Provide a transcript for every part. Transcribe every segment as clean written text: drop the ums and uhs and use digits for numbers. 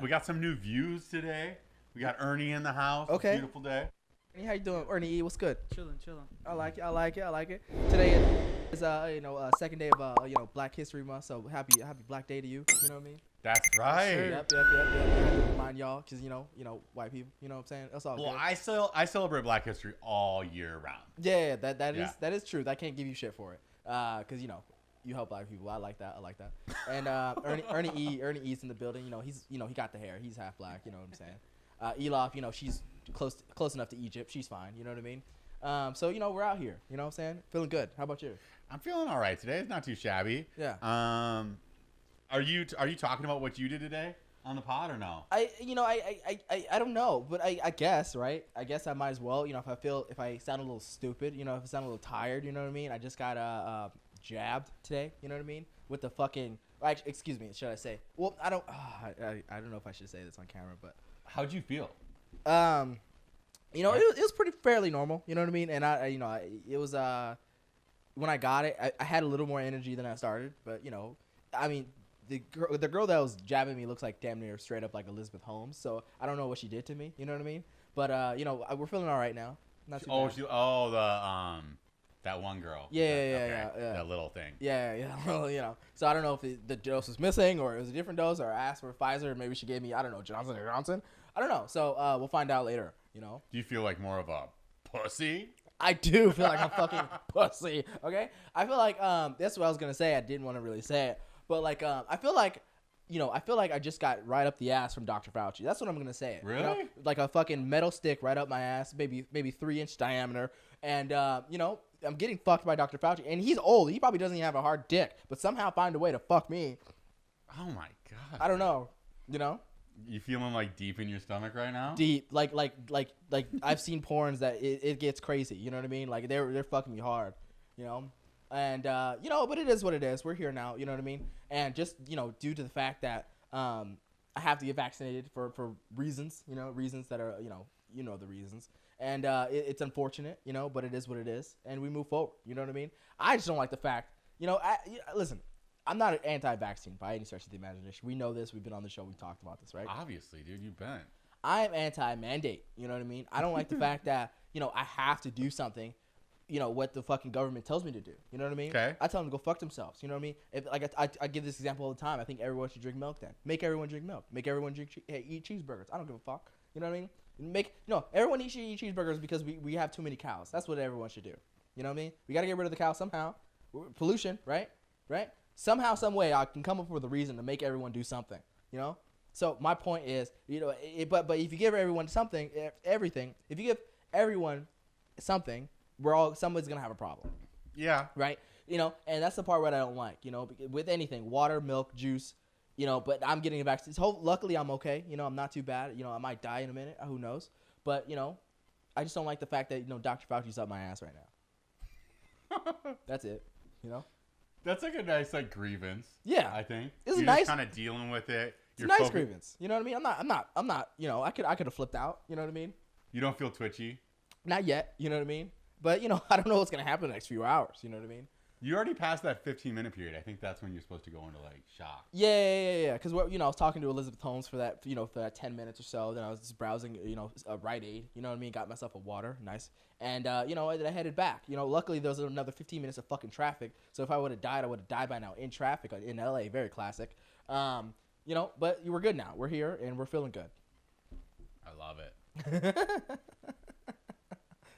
We got some new views today. We got Ernie in the house. Okay. Beautiful day. Hey, how you doing, Ernie E? What's good? Chilling. I like it. Today is second day of Black History Month. So happy Black Day to you. You know what I mean? That's right. Sure. Yep. I have to remind y'all because you know white people. You know what I'm saying? That's all. Well, good. I celebrate Black History all year round. Yeah, that is true. I can't give you shit for it. Because you help Black people. I like that. And Ernie E's in the building. He got the hair. He's half black. You know what I'm saying? Elof, she's close enough to Egypt. She's fine. You know what I mean? So we're out here. You know what I'm saying? Feeling good. How about you? I'm feeling all right today. It's not too shabby. Yeah. Are you talking about what you did today on the pod or no? I don't know, but I guess, right? I guess I might as well. If I sound a little stupid, if I sound a little tired, you know what I mean? I just got jabbed today. You know what I mean? With the fucking. Actually, excuse me. Should I say? Well, I don't. I don't know if I should say this on camera, but. How'd you feel? It was pretty fairly normal. You know what I mean? And it was when I got it, I had a little more energy than I started, but the girl that was jabbing me looks like damn near straight up like Elizabeth Holmes. So I don't know what she did to me. You know what I mean? But we're feeling all right now. Not too bad. That one girl. Yeah. That little thing. Yeah. Well, so I don't know if the dose was missing or it was a different dose, or I asked for Pfizer, or maybe she gave me Johnson & Johnson. I don't know. So we'll find out later. Do you feel like more of a pussy? I do feel like I'm fucking pussy. Okay. I feel like that's what I was gonna say. I didn't want to really say it, but I feel like I just got right up the ass from Dr. Fauci. That's what I'm gonna say. Really? Like a fucking metal stick right up my ass, maybe 3-inch diameter, and I'm getting fucked by Dr. Fauci, and he's old. He probably doesn't even have a hard dick, but somehow find a way to fuck me. Oh my god. I don't know. You feeling like deep in your stomach right now? Deep, like I've seen porns that it gets crazy. You know what I mean? Like they're fucking me hard. And but it is what it is. We're here now. You know what I mean? And just due to the fact that I have to get vaccinated for reasons. Reasons that are the reasons. And it's unfortunate. But it is what it is. And we move forward. You know what I mean? I just don't like the fact. Listen. I'm not an anti-vaccine by any stretch of the imagination. We know this. We've been on the show. We've talked about this, right? Obviously, dude. You've been. I am anti-mandate. You know what I mean? I don't like the fact that, I have to do something, what the fucking government tells me to do. You know what I mean? Okay. I tell them to go fuck themselves. You know what I mean? If I give this example all the time. I think everyone should drink milk then. Make everyone drink milk. Make everyone eat cheeseburgers. I don't give a fuck. You know what I mean? Everyone should eat cheeseburgers because we have too many cows. That's what everyone should do. You know what I mean? We got to get rid of the cows somehow. Pollution, right? Right? Somehow, some way, I can come up with a reason to make everyone do something, So my point is, but if you give everyone something, everything, if you give everyone something, somebody's gonna have a problem. Yeah. Right. And that's the part where I don't like. With anything, water, milk, juice. But I'm getting a vaccine. So luckily, I'm okay. I'm not too bad. I might die in a minute. Who knows? But I just don't like the fact that Dr. Fauci's up my ass right now. That's it. That's like a nice grievance. Yeah, I think it's you're nice. Just kind of dealing with it. It's a nice grievance. You know what I mean? I'm not. I could have flipped out. You know what I mean? You don't feel twitchy? Not yet. You know what I mean? But I don't know what's gonna happen in the next few hours. You know what I mean? You already passed that 15-minute period. I think that's when you're supposed to go into shock. Yeah. Because I was talking to Elizabeth Holmes for that, for that 10 minutes or so. Then I was just browsing, a Rite Aid. You know what I mean? Got myself a water, nice. And then I headed back. Luckily there was another 15 minutes of fucking traffic. So if I would have died, I would have died by now in traffic in LA. Very classic. But we're good now. We're here and we're feeling good. I love it.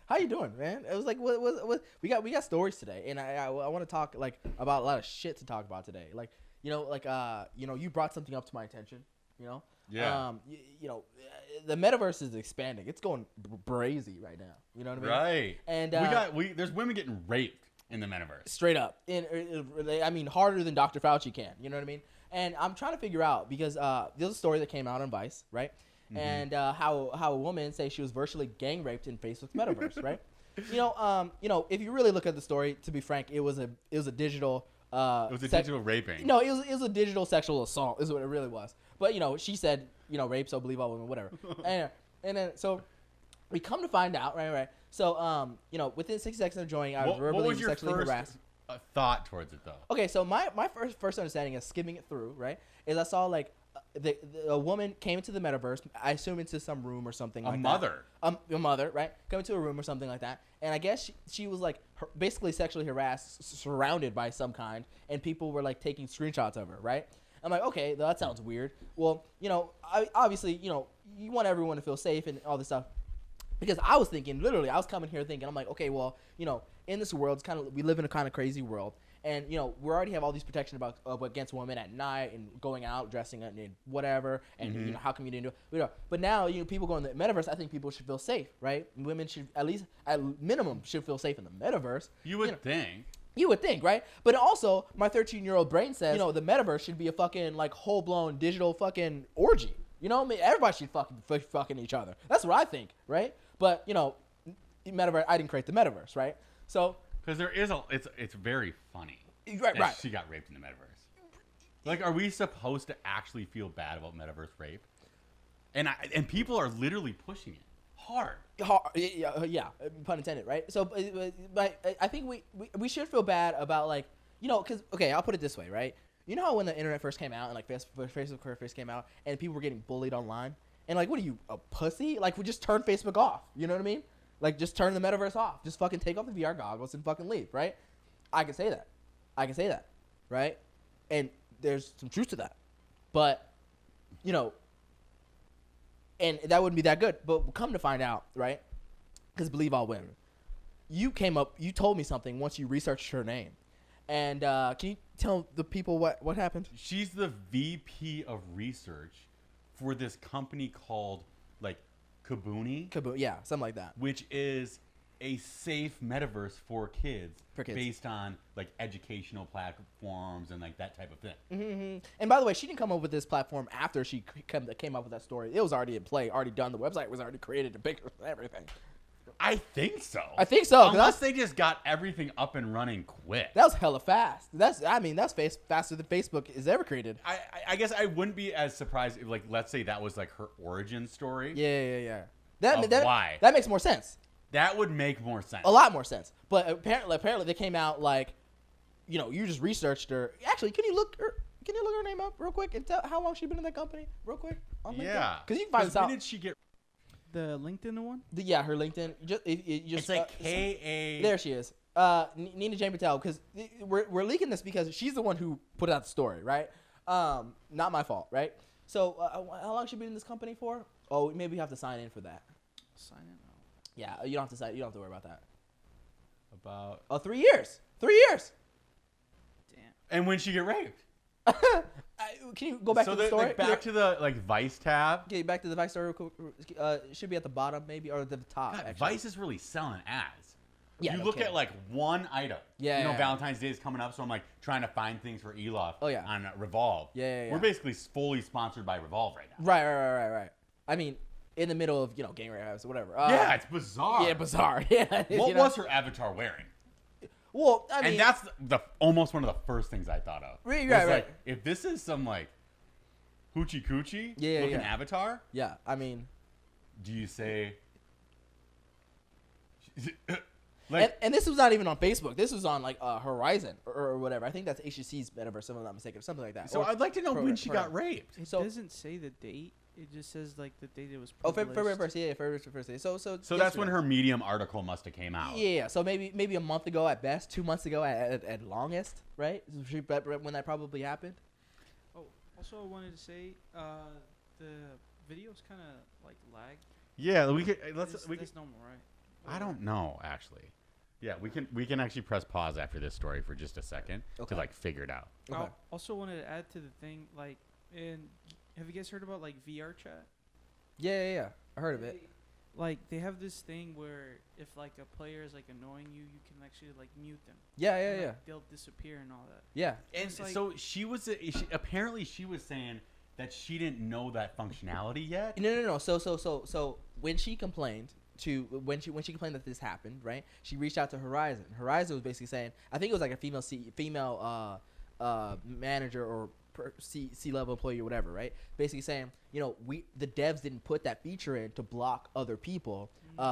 How you doing, man? It was like what we got stories today, and I want to talk about a lot of shit to talk about today. You brought something up to my attention. Yeah. The metaverse is expanding. It's going brazy right now. You know what I mean? Right. And there's women getting raped in the metaverse. Straight up, harder than Dr. Fauci can. You know what I mean? And I'm trying to figure out because there's a story that came out on Vice, right? Mm-hmm. And how a woman say she was virtually gang raped in Facebook's metaverse, right? If you really look at the story, to be frank, it was a digital. It was a digital raping. No, it was a digital sexual assault, is what it really was. But she said rape, so believe all women, whatever. and then so we come to find out, right. So within 60 seconds of joining, I was verbally and sexually harassed. Thought towards it though. Okay, so my first understanding of skimming it through, right, is I saw a woman came into the metaverse. I assume into some room or something. A mother. A mother, right? Come into a room or something like that. And I guess she was like basically sexually harassed, surrounded by some kind, and people were like taking screenshots of her, right? I'm like, okay, that sounds weird. Well, obviously, you want everyone to feel safe and all this stuff. Because I was thinking, literally, I was coming here thinking, I'm like, okay, well, in this world, we live in a kind of crazy world. And, we already have all these protections against women at night and going out, dressing and whatever. And, how come you didn't do it? But now, people go in the metaverse, I think people should feel safe, right? Women should, at least, at minimum, should feel safe in the metaverse. You would think. You would think, right? But also, my 13-year-old brain says, the metaverse should be a fucking, like, whole-blown digital fucking orgy. Everybody should fucking each other. That's what I think, right? But, metaverse, I didn't create the metaverse, right? So... Because there is it's very funny. Right. She got raped in the metaverse. Like, are we supposed to actually feel bad about metaverse rape? And people are literally pushing it hard. Yeah, pun intended, right? So, but I think we should feel bad about, like, because, okay, I'll put it this way, right? You know how when the internet first came out and, like, Facebook first came out and people were getting bullied online? And, like, what are you, a pussy? Like, we just turn Facebook off. You know what I mean? Like, just turn the metaverse off. Just fucking take off the VR goggles and fucking leave, right? I can say that, right? And there's some truth to that. But, and that wouldn't be that good. But come to find out, right? Because believe all women. You told me something once you researched her name. And can you tell the people what happened? She's the VP of research for this company called, like, Kabuni, yeah, something like that. Which is a safe metaverse for kids. Based on, like, educational platforms and, like, that type of thing. Mm-hmm. And by the way, she didn't come up with this platform after she came up with that story. It was already in play, already done. The website was already created, the pictures and everything. I think so. Unless they just got everything up and running quick. That was hella fast. That's faster than Facebook is ever created. I guess I wouldn't be as surprised if, like, let's say that was, like, her origin story. Yeah. Why? That makes more sense. That would make more sense. A lot more sense. But apparently they came out like, you just researched her. Actually, can you look her name up real quick and tell how long she's been in that company real quick on LinkedIn? Yeah. Because you can find this out. When did she get... The LinkedIn one? Her LinkedIn. It's like K-A... There she is. Nina Jane Patel. Because we're leaking this because she's the one who put out the story, right? Not my fault, right? So how long has she been in this company for? Oh, maybe you have to sign in for that. Sign in? No. Yeah, you don't have to worry about that. About... 3 years. 3 years. Damn. And when she get raped? Can you go back to the story? Like, back to the, like, Vice tab. Get back to the Vice story real quick. It should be at the bottom, maybe, or at the top. God, Vice is really selling ads. Yeah, you look at, like, one item. Yeah. Valentine's Day is coming up, so I'm, like, trying to find things for Elof on Revolve. Yeah. We're basically fully sponsored by Revolve right now. Right. I mean, in the middle of, gang rape house or whatever. Yeah, it's bizarre. Yeah, bizarre. Yeah. What was her avatar wearing? Well, I mean... And that's almost one of the first things I thought of. Right. Like, if this is some, like, hoochie coochie looking avatar... Yeah, I mean... Do you say... and this was not even on Facebook. This was on, like, Horizon or whatever. I think that's HTC's metaverse, if I'm not mistaken, or something like that. So I'd like to know when she got raped. It doesn't say the date. It just says, like, the date it was published. published. February 1st. Yeah, February 1st. So that's when her Medium article must have came out. Yeah. So maybe a month ago at best, 2 months ago at longest, right? When that probably happened. Oh, also I wanted to say, the video's kind of, like, lagged. Yeah, we could... That's normal, right? I don't know, actually. Yeah, we can actually press pause after this story for just a second to, like, figure it out. Okay. I also wanted to add to the thing, like, have you guys heard about, like, VR chat? Yeah. I heard of it. Like, they have this thing where if, like, a player is, like, annoying you, you can actually, like, mute them. Yeah. And, like, they'll disappear and all that. Yeah. And like, so apparently she was saying that she didn't know that functionality yet. No. So when she complained when she complained that this happened, right? She reached out to Horizon. Horizon was basically saying, I think it was like a female manager or C-level employee or whatever, right? Basically saying, the devs didn't put that feature in to block other people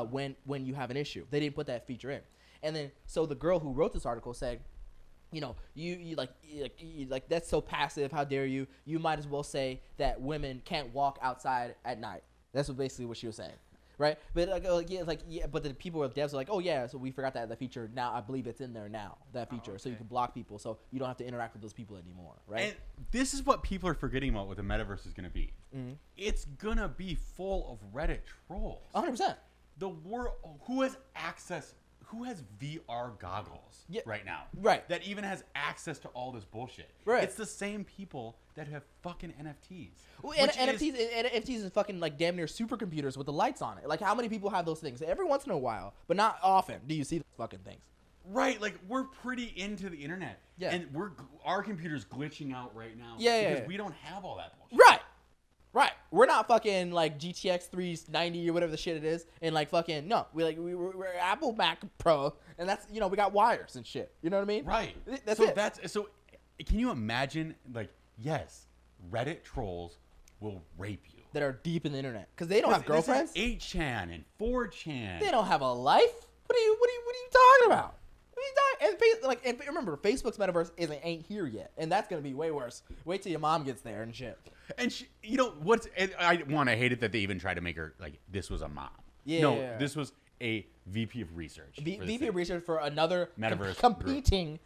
when you have an issue. They didn't put that feature in. And then so the girl who wrote this article said, you know, like that's so passive. How dare you? You might as well say that women can't walk outside at night. That's basically what she was saying, right? But but the people with devs are like, oh yeah, so we forgot that the feature. Now I believe it's in there now, that feature, so you can block people, so you don't have to interact with those people anymore, right? And this is what people are forgetting about what the metaverse is going to be. Mm-hmm. It's gonna be full of Reddit trolls. 100%. The world, who has VR goggles right now? Right. That even has access to all this bullshit. Right. It's the same people that have fucking NFTs. Well, NFTs is fucking like damn near supercomputers with the lights on it. Like, how many people have those things? Every once in a while, but not often do you see those fucking things. Right, like we're pretty into the internet. Yeah. And our computer's glitching out right now. Yeah, because we don't have all that bullshit. Right. Right. We're not fucking like GTX 390 or whatever the shit it is, and like fucking no. We're Apple Mac Pro, and that's, you know, we got wires and shit. You know what I mean? Right. That's so it. So can you imagine, like, yes, Reddit trolls will rape you. That are deep in the internet because they don't have girlfriends. 8chan and 4chan. They don't have a life. What are you talking about? And remember, Facebook's metaverse ain't here yet, and that's gonna be way worse. Wait till your mom gets there and shit. And you know what's? I want to hate it that they even tried to make her like this was a mom. Yeah. No, this was a VP of research. VP of research for another Metaverse competing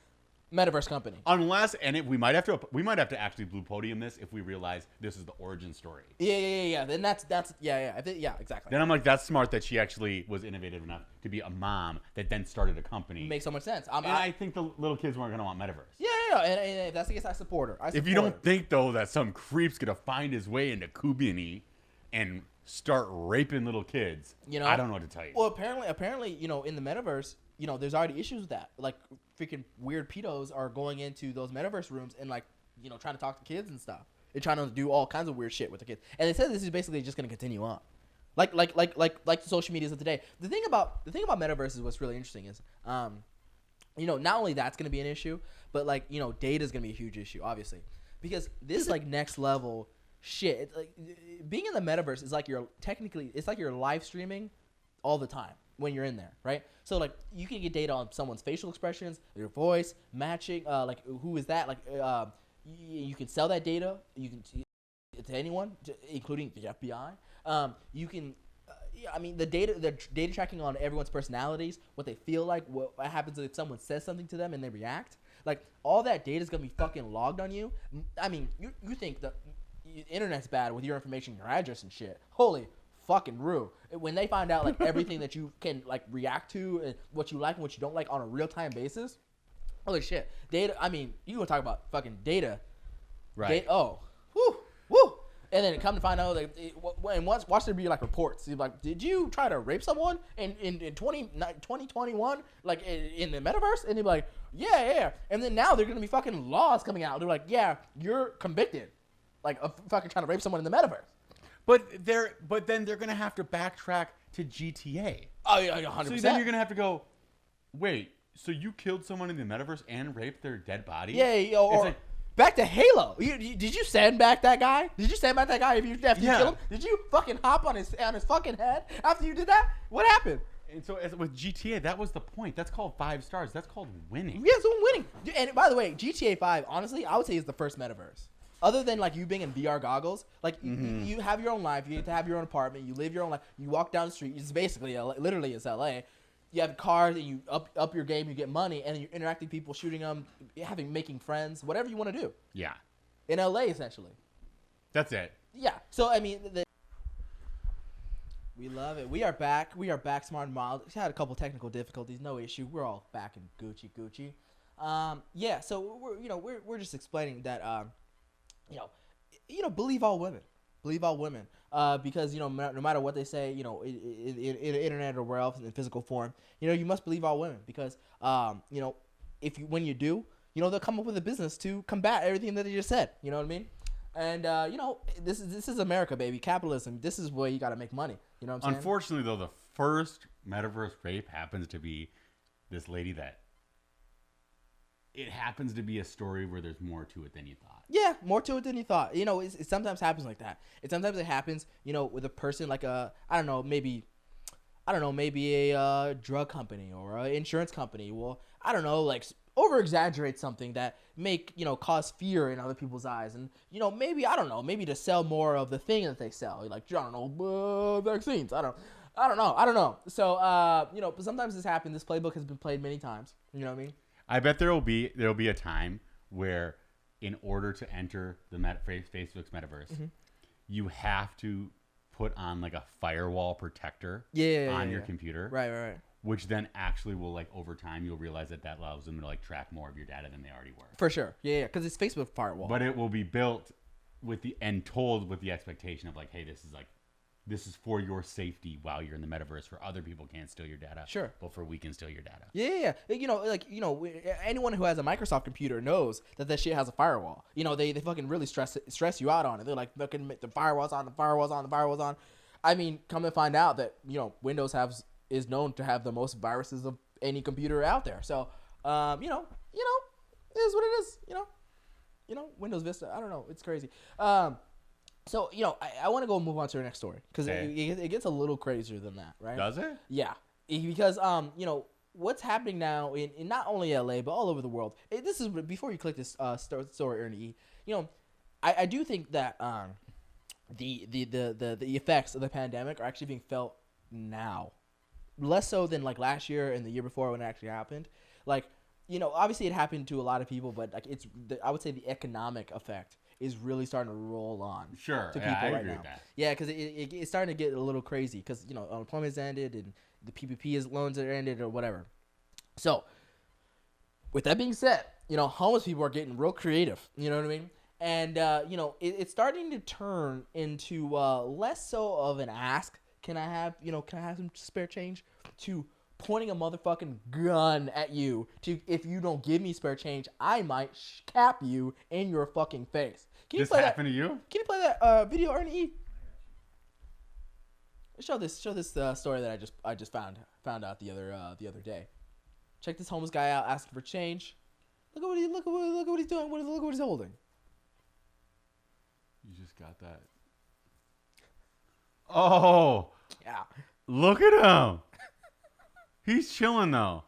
metaverse company. Unless, and we might have to actually blue podium this if we realize this is the origin story. Yeah. Then that's exactly. Then I'm like, that's smart that she actually was innovative enough to be a mom that then started a company. Makes so much sense. I think the little kids weren't gonna want metaverse. Yeah. And if that's the case, I support her. If you don't think though that some creep's gonna find his way into Kubini and start raping little kids, you know, I don't know what to tell you. Well, apparently, you know, in the metaverse, you know, there's already issues with that. Like, freaking weird pedos are going into those metaverse rooms and, like, you know, trying to talk to kids and stuff. They're trying to do all kinds of weird shit with the kids. And they said this is basically just going to continue on. Like the social medias of today. The thing about metaverse is what's really interesting is, you know, not only that's going to be an issue, but, like, you know, data is going to be a huge issue, obviously. Because this is, like, next level shit. It's like, being in the metaverse is like it's like you're live streaming all the time when you're in there, right? So, like, you can get data on someone's facial expressions, your voice, matching, like, who is that? Like, you can sell that data. You can to anyone, including the FBI. You can, I mean, the data tracking on everyone's personalities, what they feel like, what happens if someone says something to them and they react. Like, all that data is gonna be fucking logged on you. I mean, you think the internet's bad with your information, your address and shit. Holy fucking rue. When they find out, like, everything that you can, like, react to and what you like and what you don't like on a real-time basis, holy shit. Data, I mean, you gonna talk about fucking data. Right. Woo. And then come to find out, and watch there be, like, reports. You're like, did you try to rape someone in 2021, like, in the metaverse? And they're like, yeah. And then now they're gonna be fucking laws coming out. They're like, yeah, you're convicted, like, of fucking trying to rape someone in the metaverse. But then they're gonna have to backtrack to GTA. Oh yeah, 100%. So then you're gonna have to go, wait, so you killed someone in the metaverse and raped their dead body? Yeah, or like, back to Halo. Did you sandbag that guy? Did you sandbag that guy after you killed him? Did you fucking hop on his fucking head after you did that? What happened? And so with GTA, that was the point. That's called 5 stars. That's called winning. Yeah, so winning. And by the way, GTA 5, honestly, I would say is the first metaverse. Other than, like, you being in VR goggles, like, you have your own life. You get to have your own apartment. You live your own life. You walk down the street. It's basically, literally, it's LA. You have cars, and you up your game. You get money, and then you're interacting with people, shooting them, making friends, whatever you want to do. Yeah. In LA, essentially. That's it. Yeah. So, I mean, we love it. We are back. Smart and mild. We had a couple technical difficulties. No issue. We're all back in Gucci. Yeah. So we're just explaining that. Believe all women. Because, no matter what they say, in the internet or where else in physical form, you must believe all women because, when you do, they'll come up with a business to combat everything that they just said. You know what I mean? And, this is America, baby. Capitalism. This is where you got to make money. You know what I'm saying? Unfortunately, though, the first metaverse rape happens to be this lady that it happens to be a story where there's more to it than you thought. Yeah, more to it than you thought. It sometimes happens like that. Sometimes it happens, with a person like maybe a drug company or an insurance company. Well, I don't know, like over exaggerate something that make cause fear in other people's eyes, and maybe I don't know, maybe to sell more of the thing that they sell, like I don't know, vaccines. I don't know. So but sometimes this happens. This playbook has been played many times. You know what I mean? I bet there'll be a time where, in order to enter the Facebook's metaverse, you have to put on like a firewall protector on your computer. Right. Which then actually will, like, over time, you'll realize that allows them to, like, track more of your data than they already were. For sure. Yeah, because it's Facebook firewall. But it will be built told with the expectation of, like, hey, this is for your safety while you're in the metaverse, for other people can't steal your data. Sure. But for we can steal your data. Yeah. Anyone who has a Microsoft computer knows that shit has a firewall. They fucking really stress you out on it. They're like, fucking the firewall's on. I mean, come and find out that, Windows is known to have the most viruses of any computer out there. So, it is what it is. Windows Vista. I don't know. It's crazy. So, I want to go move on to our next story because it gets a little crazier than that, right? Does it? Yeah, because what's happening now in not only LA but all over the world. This is before you click this story, Ernie. I do think that the effects of the pandemic are actually being felt now, less so than like last year and the year before when it actually happened. Like, obviously it happened to a lot of people, but like I would say the economic effect is really starting to roll on to people I right agree now. with that. Yeah, because it's starting to get a little crazy because unemployment's ended and the PPP loans are ended or whatever. So, with that being said, homeless people are getting real creative. You know what I mean? And it's starting to turn into less so of an ask. Can I have some spare change? To pointing a motherfucking gun at you. To if you don't give me spare change, I might cap you in your fucking face. Can you This play happened that? to you? Can you play that video, Ernie? Show this story that I just found out the other day. Check this homeless guy out asking for change. Look at what he's doing. Look what he's holding. You just got that. Oh, Yeah. look at him. He's chilling though.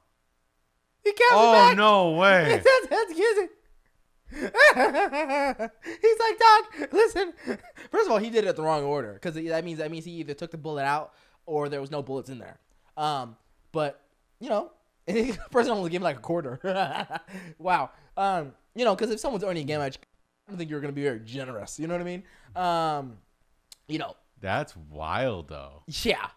He caps it Oh, back. no way. Excuse me. He's like, Doc, listen. First of all, he did it at the wrong order because that means he either took the bullet out or there was no bullets in there. But the person only gave him like a quarter. Wow. Because if someone's earning a game, I don't think you're gonna be very generous. You know what I mean? That's wild though. Yeah.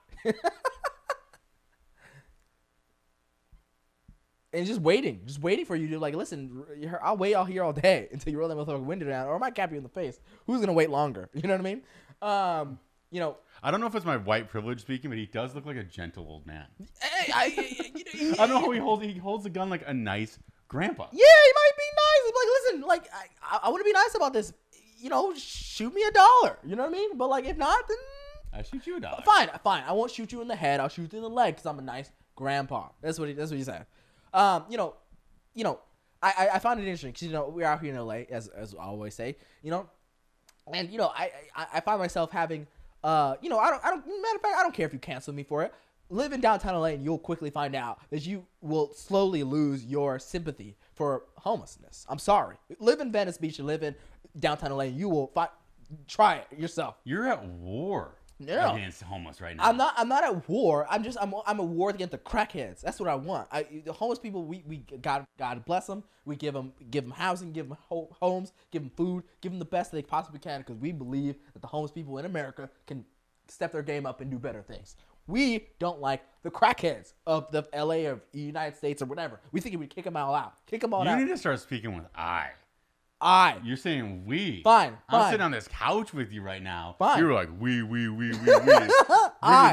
And just waiting for you to like, listen, I'll wait out here all day until you roll that motherfucking window down, or I might cap you in the face. Who's gonna wait longer? You know what I mean? I don't know if it's my white privilege speaking, but he does look like a gentle old man. I don't know how he holds the gun like a nice grandpa. Yeah, he might be nice. Like, listen, like I want to be nice about this. Shoot me $1. You know what I mean? But like, if not, then I shoot you $1. Fine. I won't shoot you in the head. I'll shoot you in the leg because I'm a nice grandpa. That's what he said. I found it interesting because we're out here in LA as I always say, and I find myself having I don't matter of fact, I don't care if you cancel me for it. Live in downtown LA and you'll quickly find out that you will slowly lose your sympathy for homelessness. I'm sorry. Live in Venice Beach and live in downtown LA and you will try it yourself. You're at war against homeless right now. I'm not at war. I'm at war against the crackheads. That's what I want. The homeless people, we God bless them. We give them housing, give them homes, give them food, give them the best they possibly can because we believe that the homeless people in America can step their game up and do better things. We don't like the crackheads of the LA or the United States or whatever. We think we kick them all out. Kick them all out. You need to start speaking with I. You're saying we. Fine. I'm sitting on this couch with you right now. Fine. You're like, we. Bringing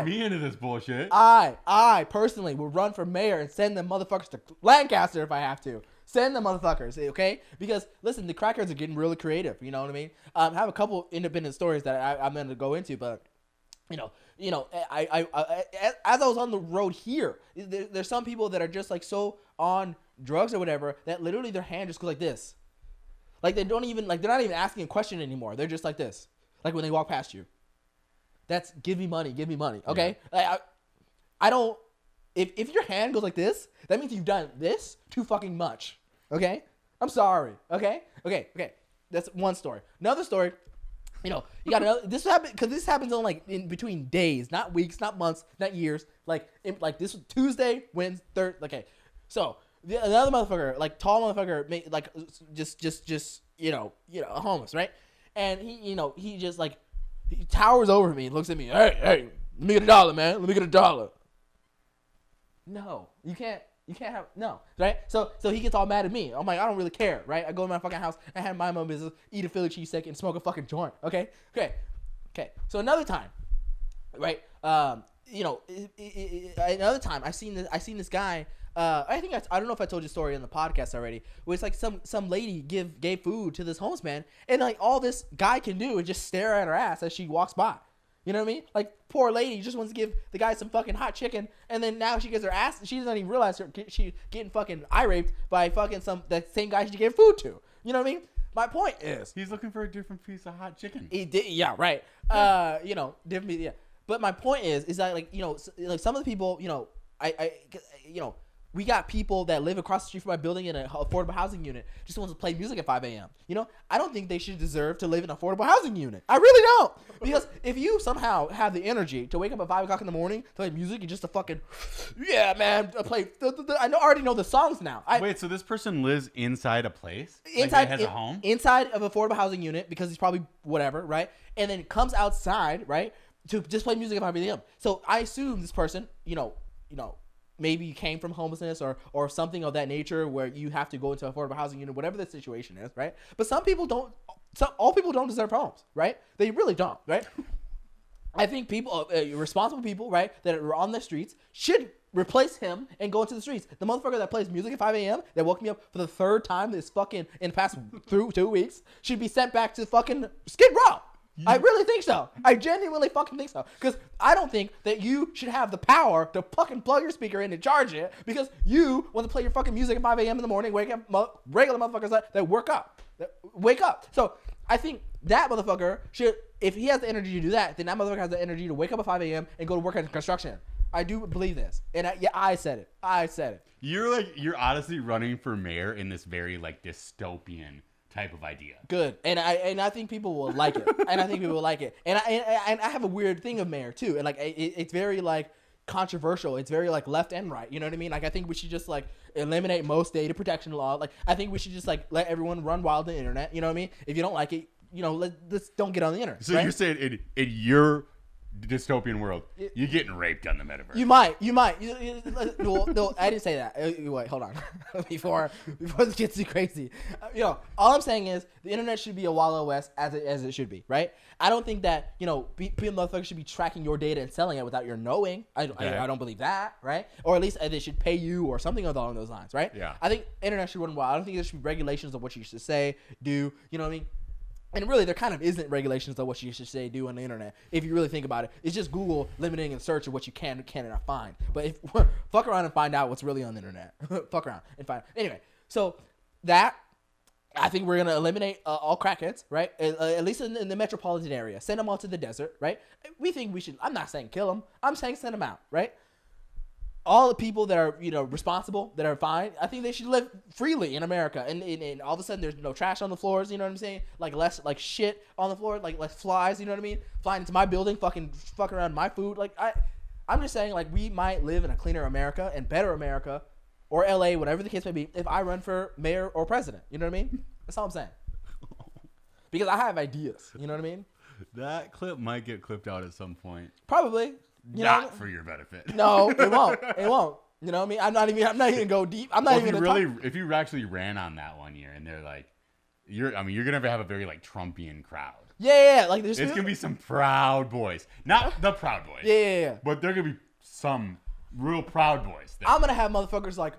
me into this bullshit. I personally will run for mayor and send them motherfuckers to Lancaster if I have to. Send them motherfuckers, okay? Because, listen, the crackers are getting really creative. You know what I mean? I have a couple independent stories that I'm going to go into, but, I as I was on the road here, there's some people that are just, like, so on drugs or whatever that literally their hand just goes like this. Like, they're not even asking a question anymore. They're just like this. Like, when they walk past you. That's, give me money, okay? Yeah. Like, I don't, if your hand goes like this, that means you've done this too fucking much. Okay, I'm sorry. Okay. That's one story. Another story. You know, you got another. This happened because this happens on like in between days, not weeks, not months, not years. Like this was Tuesday, Wednesday, Thursday. Okay, so another motherfucker, like tall motherfucker, like just homeless, right? And he just like he towers over me, and looks at me. Hey, let me get $1, man. Let me get $1. No, you can't. You can't have no, right? So he gets all mad at me. I'm like, I don't really care, right? I go to my fucking house, I have my own business, eat a Philly cheesesteak, and smoke a fucking joint. Okay. So another time, right? Another time I seen this guy. I don't know if I told you a story on the podcast already. Where it's like some lady gave food to this homeless man, and like all this guy can do is just stare at her ass as she walks by. You know what I mean? Like, poor lady just wants to give the guy some fucking hot chicken, and then now she gets her ass. She doesn't even realize she's getting fucking eye-raped by fucking that same guy she gave food to. You know what I mean? My point is, he's looking for a different piece of hot chicken. He did, yeah, right. Different, yeah. But my point is that like like some of the people, we got people that live across the street from my building in an affordable housing unit just wants to play music at 5 a.m. I don't think they should deserve to live in an affordable housing unit. I really don't. Because if you somehow have the energy to wake up at 5 o'clock in the morning to play music and just to fucking, yeah, man, play. I already know the songs now. Wait, so this person lives inside a place? Inside, has a home? Inside of an affordable housing unit because he's probably whatever, right? And then comes outside, right, to just play music at 5 a.m. So I assume this person, maybe you came from homelessness or something of that nature where you have to go into an affordable housing unit, whatever the situation is, right? But all people don't deserve homes, right? They really don't, right? I think people, responsible people, right, that are on the streets should replace him and go into the streets. The motherfucker that plays music at 5 a.m. that woke me up for the third time in the past 2 weeks should be sent back to fucking Skid Row. I really think so. I genuinely fucking think so. Because I don't think that you should have the power to fucking plug your speaker in and charge it because you want to play your fucking music at 5 a.m. in the morning, wake up regular motherfuckers that wake up. So I think that motherfucker should, if he has the energy to do that, then that motherfucker has the energy to wake up at 5 a.m. and go to work at construction. I do believe this. And I said it. You're honestly running for mayor in this very like dystopian type of idea. Good. And I think people will like it. And I have a weird thing of mayor too. And like it's very like controversial. It's very like left and right. You know what I mean? Like I think we should just like eliminate most data protection law. Like I think we should just like let everyone run wild on the internet. You know what I mean? If you don't like it, let's don't get on the internet. So right? You're saying in your dystopian world, you're getting raped on the metaverse. You might. No, I didn't say that. Wait, hold on. Before this gets too crazy. All I'm saying is the internet should be a Wild West as it should be, right? I don't think that, people motherfuckers should be tracking your data and selling it without your knowing. I don't believe that, right? Or at least they should pay you or something along those lines, right? Yeah. I think internet should run wild. I don't think there should be regulations of what you should say, do, you know what I mean? And really, there kind of isn't regulations of what you should say, do on the internet. If you really think about it, it's just Google limiting and search of what you can and cannot find. But fuck around and find out what's really on the internet. Fuck around and find. Anyway, so that I think we're gonna eliminate all crackheads, right? At least in the metropolitan area. Send them all to the desert, right? We think we should. I'm not saying kill them. I'm saying send them out, right? All the people that are, responsible, that are fine, I think they should live freely in America. And all of a sudden, there's no trash on the floors, you know what I'm saying? Like, less, like, shit on the floor, like, less flies, you know what I mean? Flying into my building, fuck around my food. Like, I'm just saying, like, we might live in a cleaner America and better America, or LA, whatever the case may be, if I run for mayor or president. You know what I mean? That's all I'm saying. Because I have ideas, you know what I mean? That clip might get clipped out at some point. Probably. Not for your benefit. No, it won't. It won't. You know what I mean? I'm not even go deep. I'm not even if you actually ran on that one year and they're like, you're gonna have a very like Trumpian crowd. Yeah. Like there's gonna be some proud boys, not the Proud Boys. Yeah. But there are gonna be some real Proud Boys. I'm gonna have motherfuckers like,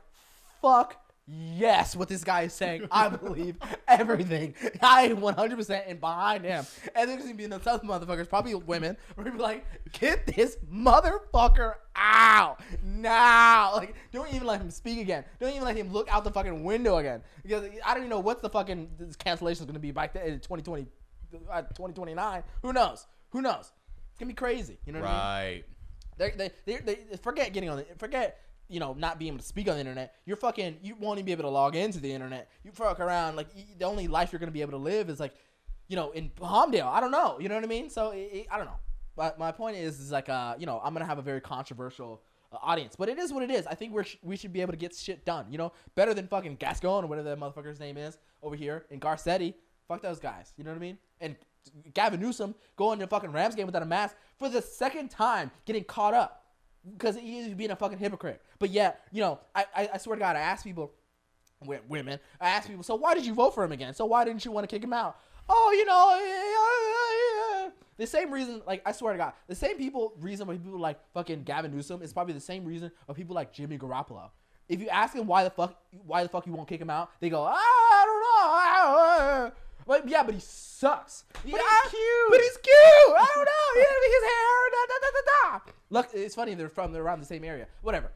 fuck. Yes, what this guy is saying. I believe everything. I 100% am behind him. And there's gonna be the South motherfuckers, probably women, where people be like, get this motherfucker out now. Like, don't even let him speak again. Don't even let him look out the fucking window again. Because I don't even know what the fucking cancellation is gonna be back then in 2020, 2029. Who knows? It's gonna be crazy. You know what I mean? Right. They forget getting on the forget not being able to speak on the internet, you won't even be able to log into the internet. You fuck around, like, the only life you're going to be able to live is, like, in Palmdale. I don't know. You know what I mean? So, I don't know. But my point is like, I'm going to have a very controversial audience. But it is what it is. I think we should be able to get shit done, better than fucking Gascon or whatever that motherfucker's name is over here, and Garcetti. Fuck those guys. You know what I mean? And Gavin Newsom going to fucking Rams game without a mask for the second time, getting caught up. Because he's being a fucking hypocrite. But yeah, I swear to God, I ask people, women, so why did you vote for him again? So why didn't you want to kick him out? Oh, the same reason, like, I swear to God, the same reason why people like fucking Gavin Newsom is probably the same reason why people like Jimmy Garoppolo. If you ask them why the fuck you won't kick him out, they go, I don't know. But yeah, but he sucks. But he's cute. I don't know. His hair. Look, it's funny. They're around the same area. Whatever.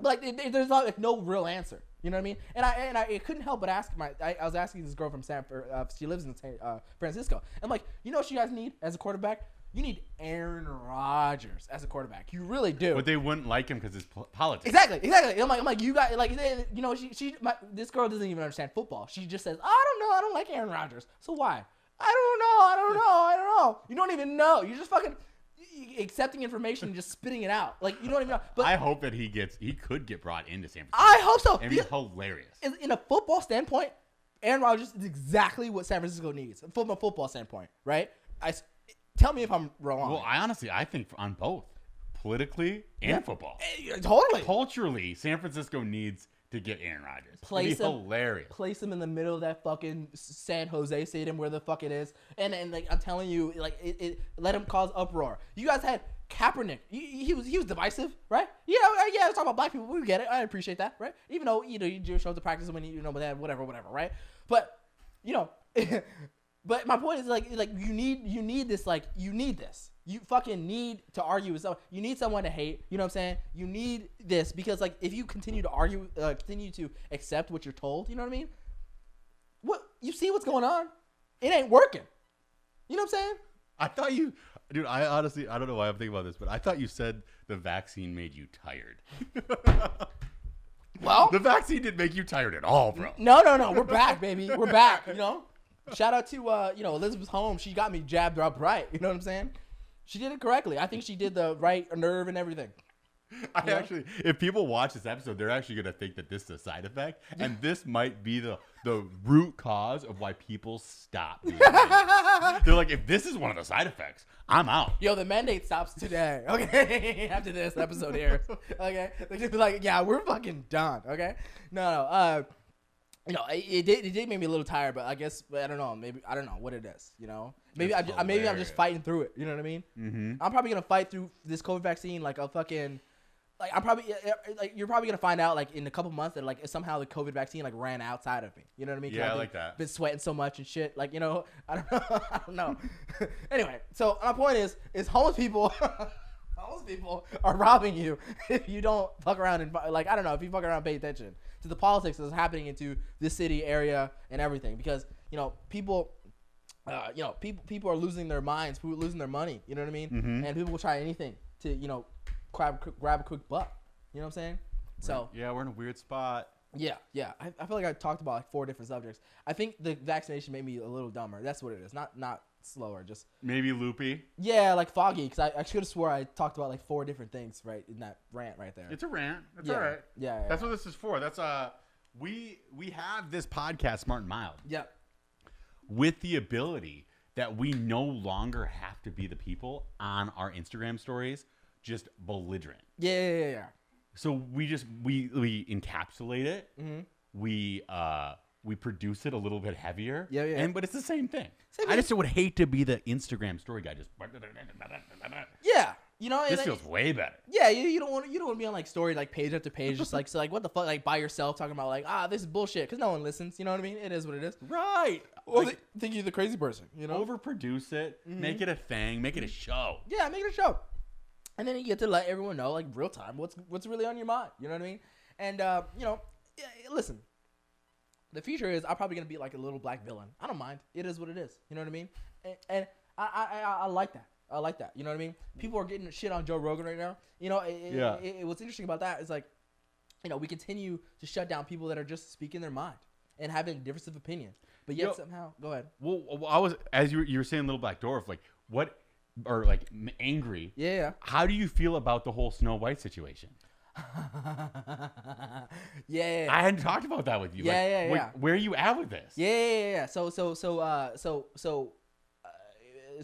But like, there's like no real answer. You know what I mean? And I couldn't help but ask I was asking this girl from Sanford. She lives in San Francisco. I'm like, what you guys need as a quarterback? You need Aaron Rodgers as a quarterback. You really do. But they wouldn't like him because it's politics. Exactly. I'm like, you got, like, this girl doesn't even understand football. She just says, I don't know. I don't like Aaron Rodgers. So why? I don't know. You don't even know. You're just fucking accepting information and just spitting it out. Like, you don't even know. But I hope that he could get brought into San Francisco. I hope so. It'd be hilarious. In a football standpoint, Aaron Rodgers is exactly what San Francisco needs. From a football standpoint, right? Tell me if I'm wrong. Well, I think on both, politically and football. Totally. Culturally, San Francisco needs to get Aaron Rodgers. It'd be hilarious. Place him in the middle of that fucking San Jose Stadium where the fuck it is, and like, I'm telling you, like, it let him cause uproar. You guys had Kaepernick. He was divisive, right? Yeah, I was talking about black people. We get it. I appreciate that, right? Even though you do show up to practice when whatever, right? But But my point is, like you need this. You fucking need to argue with someone. You need someone to hate. You know what I'm saying? You need this because, like, if you continue to argue, continue to accept what you're told, you know what I mean? What you see what's going on? It ain't working. You know what I'm saying? I thought you, dude. I honestly, I don't know why I'm thinking about this, but I thought you said the vaccine made you tired. Well, the vaccine didn't make you tired at all, bro. No. We're back, baby. We're back. Shout out to Elizabeth Holmes. She got me jabbed up right. You know what I'm saying? She did it correctly. I think she did the right nerve and everything. Actually, if people watch this episode, they're actually gonna think that this is a side effect, and this might be the root cause of why people stop doing it. They're like, if this is one of the side effects, I'm out. Yo, the mandate stops today. Okay, after this episode here. Okay, they're just be like, yeah, we're fucking done. Okay, no. It did make me a little tired, but I guess I don't know. Maybe I don't know what it is. Maybe I'm just fighting through it. You know what I mean? Mm-hmm. I'm probably gonna fight through this COVID vaccine like a fucking. Like, I'm probably you're probably gonna find out like in a couple months that like somehow the COVID vaccine like ran outside of me. You know what I mean? Yeah, I like that. Been sweating so much and shit. Like, I don't know. Anyway, so my point is homeless people. Homeless people are robbing you if you don't fuck around and like, I don't know, if you fuck around and pay attention to the politics that's happening into this city area and everything, because people are losing their minds, people are losing their money. You know what I mean? Mm-hmm. And people will try anything to grab a quick buck. You know what I'm saying? So yeah, we're in a weird spot. Yeah. I feel like I talked about like 4 different subjects. I think the vaccination made me a little dumber. That's what it is. Not slower, just maybe loopy. Yeah, like foggy, because I should have swore I talked about like 4 different things right in that rant right there. It's a rant. That's all right. Yeah. That's what this is for. That's we have this podcast, Smart and Mild. Yeah. With the ability that we no longer have to be the people on our Instagram stories just belligerent. Yeah. So we encapsulate it. Mm-hmm. We produce it a little bit heavier. Yeah. But it's the same thing. I just would hate to be the Instagram story guy. Just yeah. This feels way better. Yeah, you don't want to be on like story like page after page, just like, so like what the fuck, like by yourself talking about like this is bullshit because no one listens. You know what I mean? It is what it is. Right. Well, they think you're the crazy person. Overproduce it, make it a thing, make it a show. Yeah, make it a show, and then you get to let everyone know like real time what's really on your mind. You know what I mean? And listen. The future is I'm probably gonna be like a little black villain. I don't mind. It is what it is. You know what I mean? And I like that. You know what I mean? People are getting shit on Joe Rogan right now. What's interesting about that is like we continue to shut down people that are just speaking their mind and having a difference of opinion. But yet somehow, go ahead. Well, I was, as you were saying, Little Black Dwarf, like what, or like angry. Yeah. How do you feel about the whole Snow White situation? Yeah. I hadn't talked about that with you. Yeah. Where are you at with this? Yeah. So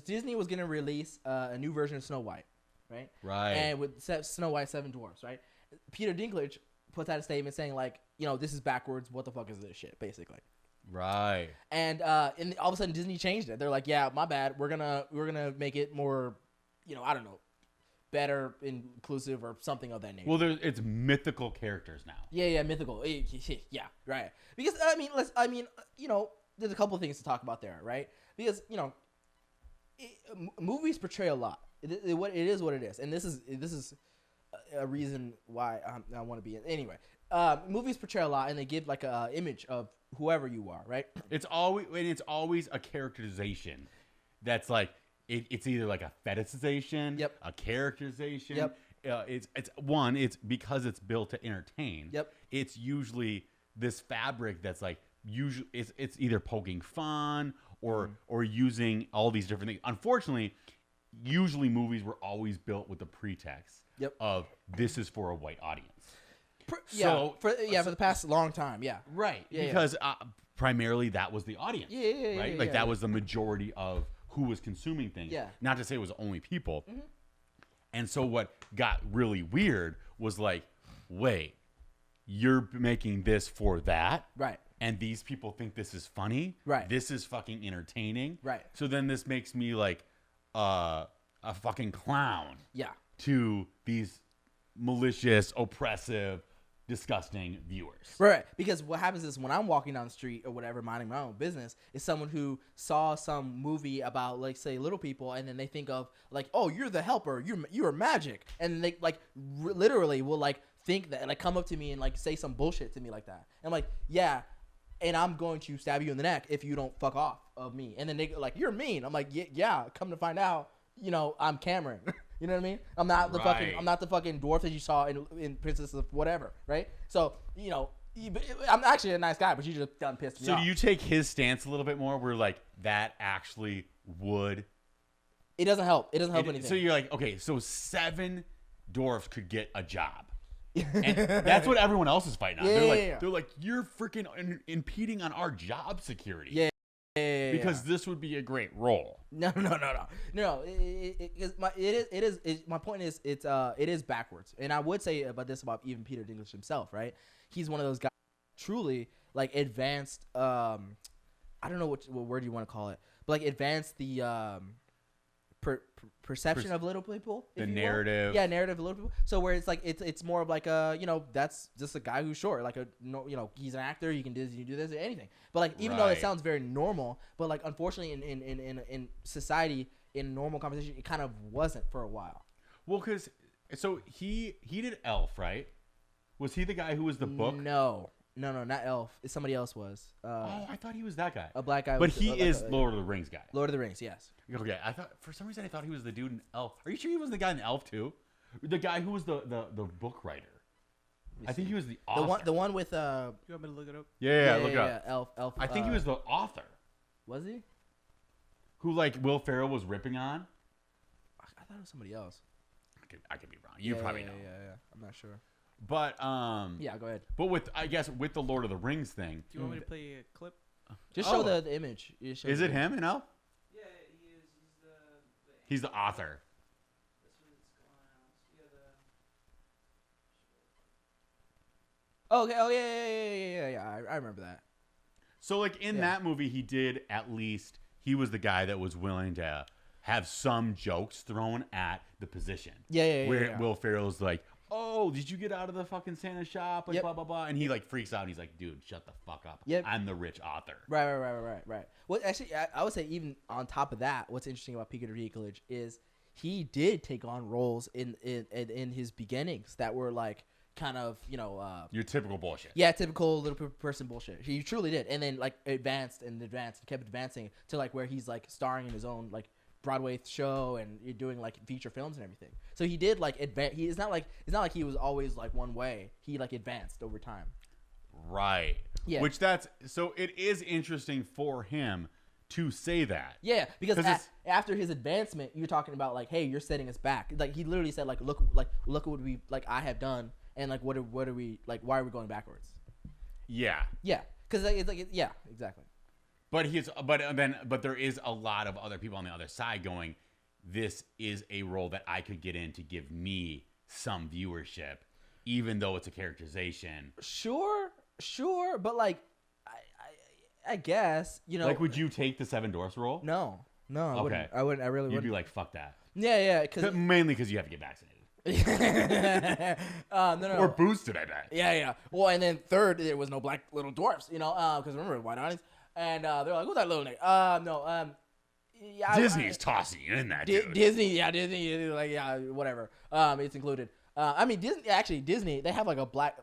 Disney was gonna release a new version of Snow White, right? Right. And with Snow White, Seven Dwarfs, right? Peter Dinklage puts out a statement saying like, this is backwards. What the fuck is this shit, basically? Right. And all of a sudden Disney changed it. They're like, yeah, my bad. We're gonna make it more, I don't know, better, inclusive, or something of that nature. Well, it's mythical characters now. Yeah, mythical. Yeah, right. Because there's a couple of things to talk about there, right? Because movies portray a lot. It is what it is, and this is a reason why I want to be in. Anyway, movies portray a lot, and they give like a image of whoever you are, right? It's always a characterization that's like it's either like a fetishization, Yep. a characterization. Yep. It's because it's built to entertain. Yep. It's usually this fabric that's like usually it's either poking fun or using all these different things. Unfortunately, usually movies were always built with the pretext of this is for a white audience. For the past long time, yeah. Right. Because primarily that was the audience. Yeah. Right? That was the majority of who was consuming things. Yeah. Not to say it was only people. Mm-hmm. And so what got really weird was like, wait, you're making this for that? Right. And these people think this is funny? Right. This is fucking entertaining? Right. So then this makes me like a fucking clown. Yeah. To these malicious, oppressive, disgusting viewers. Right. Because what happens is when I'm walking down the street or whatever, minding my own business, is someone who saw some movie about, like, say, little people, and then they think of, like, oh, you're the helper, you're magic. And they, like, literally will, like, think that, and, like, come up to me and, like, say some bullshit to me like that. And I'm like, yeah, and I'm going to stab you in the neck if you don't fuck off of me. And then they go, like, you're mean. I'm like, yeah, come to find out, I'm Cameron. You know what I mean? I'm not the fucking dwarf that you saw in Princess of whatever, right? So, I'm actually a nice guy, but you just done pissed me off. So do you take his stance a little bit more where like that actually would? It doesn't help. It doesn't help anything. So you're like, okay, so 7 dwarfs could get a job. And that's what everyone else is fighting on. They're like, you're freaking impeding on our job security. Yeah. Because this would be a great role. No. My point is, it is backwards, and I would say about even Peter Dinklage himself, right? He's one of those guys, truly like advanced. I don't know what word you want to call it, but like advanced the perception of little people. The narrative. Narrative of little people. So where it's like it's more of like that's just a guy who's short, like he's an actor, he can do this or anything. But like even though it sounds very normal, but like unfortunately in society, in normal conversation, it kind of wasn't for a while. Well, because so he did Elf, right? Was he the guy who was the book? No, not Elf. Somebody else was. I thought he was that guy. A black guy. But he is Lord of the Rings guy. Lord of the Rings, yes. Okay, I thought for some reason I thought he was the dude in Elf. Are you sure he was the guy in Elf too? The guy who was the book writer. I think he was the author. The one with You want me to look it up? Yeah, look it up. Yeah, Elf. I think he was the author. Was he? Who like Will Ferrell was ripping on? I thought it was somebody else. I could be wrong. You probably know. Yeah. I'm not sure. But yeah, go ahead. But with the Lord of the Rings thing. Do you want me to play a clip? Just show the image. Is it him in Elf? Yeah, he is. He's the author. That's what it's going on. Okay. Oh yeah. I remember that. So like in that movie, he did he was the guy that was willing to have some jokes thrown at the position. Yeah. Where Will Ferrell's like, oh, did you get out of the fucking Santa shop? Like, blah, blah, blah. And he, like, freaks out. And he's like, dude, shut the fuck up. Yep. I'm the rich author. Right. Well, actually, I would say even on top of that, what's interesting about Peter Dinklage is he did take on roles in his beginnings that were, like, kind of, your typical bullshit. Yeah, typical little person bullshit. He truly did. And then, like, advanced and kept advancing to, like, where he's, like, starring in his own, like, Broadway show, and you're doing like feature films and everything. So he did like advance. It's not like he was always like one way. He like advanced over time. Right. Yeah. Which so it is interesting for him to say that. Yeah, because after his advancement, you're talking about like, hey, you're setting us back. Like he literally said, like, look what we like I have done, and like what are we like? Why are we going backwards? Yeah. Yeah, because it's like yeah, exactly. But there is a lot of other people on the other side going, this is a role that I could get in to give me some viewership, even though it's a characterization. Sure, but like, I guess, you know. Like, would you take the Seven Dwarfs role? No, I wouldn't. I really wouldn't. You'd be like, fuck that. Yeah, mainly because you have to get vaccinated. No. Or boosted, I bet. Yeah. Well, and then third, there was no black little dwarfs, you know, because remember white audience, and they're like, who's that little nigga? No. Yeah, Disney's tossing you in that, dude. Disney, like, yeah, whatever. It's included. I mean, Disney, they have like a black,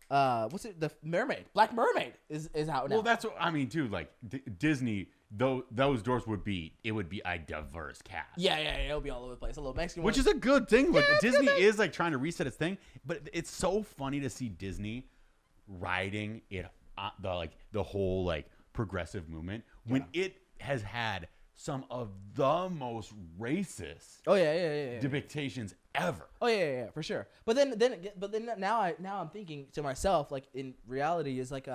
what's it? The mermaid, Black Mermaid is out now. Well, that's what I mean, dude. Like Disney, those doors would be a diverse cast. Yeah, it'll be all over the place. A little Mexican, which is a good thing. Like Disney is like trying to reset its thing, but it's so funny to see Disney riding it, the whole like progressive movement when it has had some of the most racist depictions ever. Oh yeah, for sure. But then now I'm thinking to myself, like, in reality is like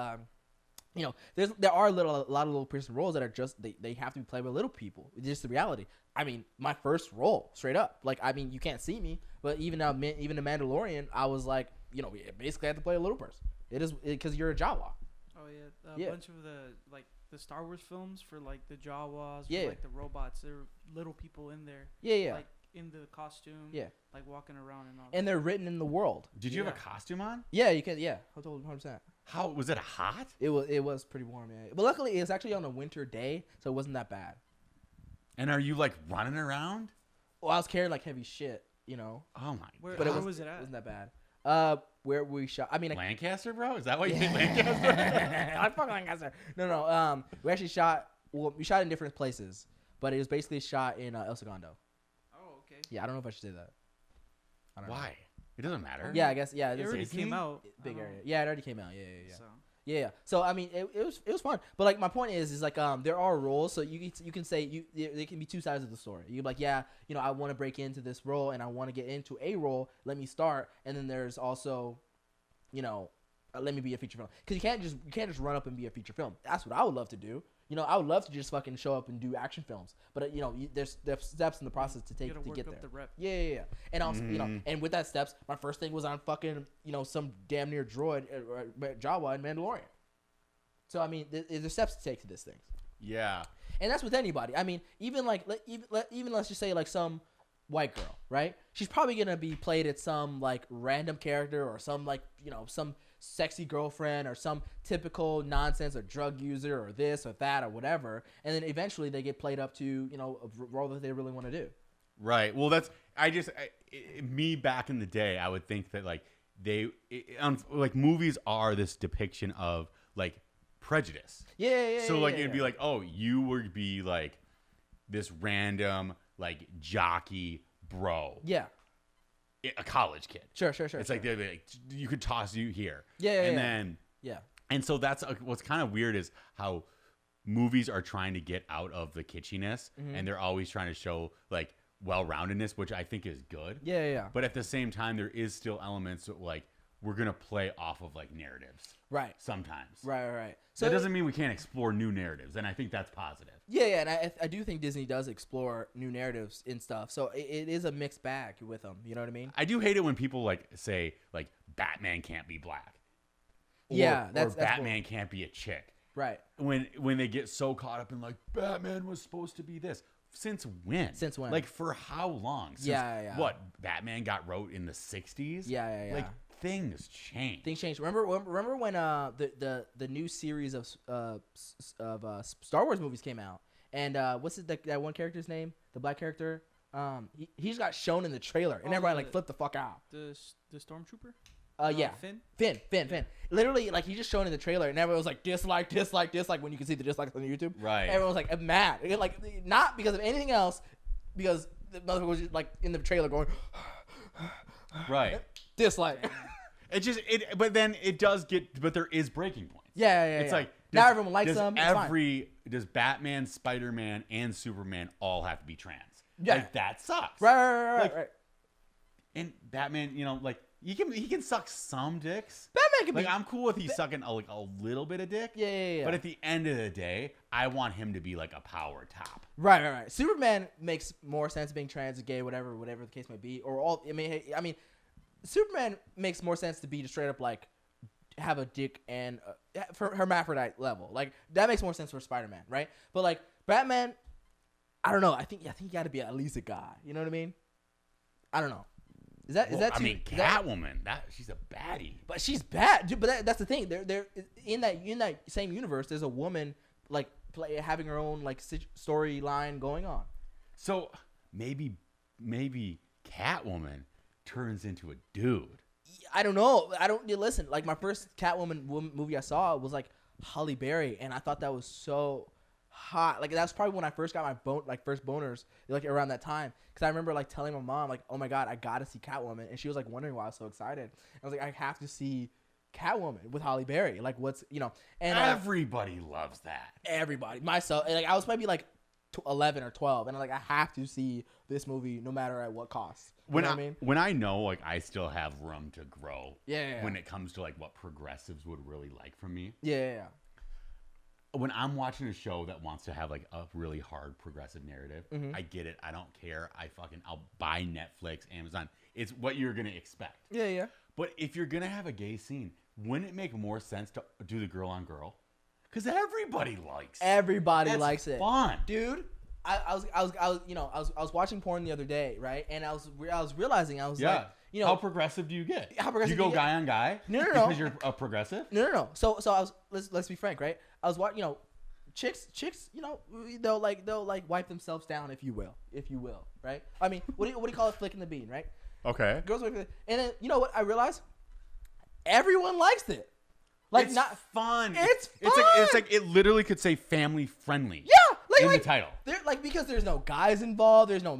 you know, there are a lot of little person roles that are just they have to be played by little people. It's just the reality. I mean, my first role, straight up, like, I mean, you can't see me, but even the Mandalorian, I was like, you know, basically I had to play a little person. It is because you're a Jawa. Oh yeah, a bunch of the Star Wars films for like the Jawas, yeah, for, like the robots. There are little people in there. Yeah. Like in the costume. Yeah. Like walking around and all. And they're written in the world. Did you have a costume on? Yeah, you can. Yeah, 100%. How was it hot? It was pretty warm, yeah. But luckily, it was actually on a winter day, so it wasn't that bad. And are you like running around? Well, I was carrying like heavy shit, you know. Oh my! Where was it at? It wasn't that bad. Where we shot. I mean, like, Lancaster, bro. Is that why you did Lancaster? I fuck Lancaster. No. We actually shot. Well, we shot in different places, but it was basically shot in El Segundo. Oh, okay. Yeah, I don't know if I should say that. I don't know. Why? It doesn't matter. Yeah, I guess. Yeah, It already came out. Big area. Yeah, it already came out. Yeah. So. Yeah. So I mean, it was fun. But like, my point is like, there are roles, so you can say there can be two sides of the story. You can be like, yeah, you know, I want to break into this role and I want to get into a role. Let me start. And then there's also, you know, let me be a feature film, because you can't just run up and be a feature film. That's what I would love to do. You know, I would love to just fucking show up and do action films. But you know, there's steps in the process to take to get there. The rep. Yeah. And also, you know, and with that steps, my first thing was on fucking, you know, some damn near droid, Jawa and Mandalorian. So I mean, there's steps to take to this thing. Yeah. And that's with anybody. I mean, even like even let's just say like some white girl, right? She's probably gonna be played at some like random character or some, like, you know, some sexy girlfriend or some typical nonsense or drug user or this or that or whatever, and then eventually they get played up to, you know, a role that they really want to do. Right. Well, me back in the day, I would think that like like movies are this depiction of like prejudice. Yeah. So like it'd be like, oh, you would be like this random like jockey bro. Yeah. A college kid. Sure. It's like they'd be like, you could toss you here. Yeah. And so that's what's kind of weird is how movies are trying to get out of the kitschiness, and they're always trying to show like well-roundedness, which I think is good. Yeah. But at the same time, there is still elements that, like, we're gonna play off of like narratives. Right. Sometimes. Right. So that doesn't mean we can't explore new narratives, and I think that's positive. Yeah, and I do think Disney does explore new narratives and stuff. So it is a mixed bag with them. You know what I mean? I do hate it when people like say like Batman can't be black. Or that's Batman can't be a chick. Right. When they get so caught up in like Batman was supposed to be this. Since when? Like, for how long? Since what? Batman got wrote in the 60s? Yeah. Like, things changed. Remember when the new series of Star Wars movies came out, and what's that one character's name? The black character. He just got shown in the trailer, and everybody like flipped the fuck out. The Stormtrooper. Yeah. Finn. Literally, like, he just showing in the trailer, and everyone was like, dislike, when you can see the dislikes on YouTube. Right. Everyone was like, mad. Like, not because of anything else, because the motherfucker was just, like, in the trailer going, right. Dislike. But then it does but there is breaking points. Yeah. It's like, now everyone likes them. Does Batman, Spider-Man, and Superman all have to be trans? Yeah. Like, that sucks. Right. And Batman, you know, like, he can suck some dicks. Batman can like, I'm cool with he's sucking a little bit of dick. Yeah. But at the end of the day, I want him to be like a power top. Right. Superman makes more sense being trans, gay, whatever the case may be, or all. I mean, Superman makes more sense to be just straight up like have a dick and for hermaphrodite level. Like, that makes more sense for Spider-Man, right? But like Batman, I don't know. I think you got to be at least a guy. You know what I mean? I don't know. Is that Catwoman? She's a baddie. But she's bad, dude. But that's the thing. There in that same universe, there's a woman like having her own like storyline going on. So maybe Catwoman turns into a dude. I don't know. Listen. Like, my first Catwoman movie I saw was like Halle Berry, and I thought that was so hot. Like, that's probably when I first got my first boners, like around that time. Because I remember like telling my mom, like, oh my god, I gotta see Catwoman, and she was like wondering why I was so excited. I was like, I have to see Catwoman with Halle Berry. Like, what's, you know? And everybody loves that. Everybody, myself, like, I was maybe like 11 or 12, and I'm like, I have to see this movie no matter at what cost. You know what I mean? When I know, like, I still have room to grow. Yeah. When it comes to like what progressives would really like from me. Yeah. When I'm watching a show that wants to have like a really hard progressive narrative, I get it. I don't care. I'll buy Netflix, Amazon. It's what you're gonna expect. Yeah. But if you're gonna have a gay scene, wouldn't it make more sense to do the girl on girl? Because everybody likes it. Everybody likes it. Fun, dude. I was watching porn the other day, right? And I was realizing I was like, you know, how progressive do you get? How progressive? You go guy on guy? No. Because you're a progressive? No. So I was let's be frank, right? I was watching, you know, chicks, you know, they'll like wipe themselves down, if you will, right? I mean, what do you call it? Flicking the bean, right? Okay. Girls, and then you know what I realized? Everyone likes it. Like, it's not fun. It's fun. It's like it literally could say family friendly. Yeah, in the title. They're like, because there's no guys involved, there's no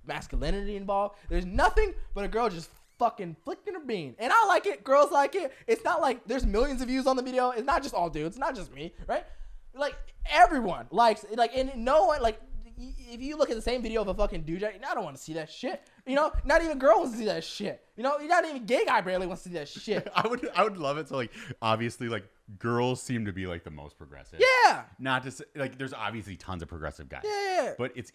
masculinity involved. There's nothing but a girl just fucking flicking her bean, and I like it. Girls like it. It's not like there's millions of views on the video. It's not just all dudes. It's not just me, right? Like, everyone likes it. Like, and no one, like, if you look at the same video of a fucking dude, I don't want to see that shit. You know, not even girl wants to see that shit. You know, not even gay guy barely wants to see that shit. I would love it. So, like, obviously, like, girls seem to be like the most progressive. Yeah. Not to say, like, there's obviously tons of progressive guys. Yeah. But it's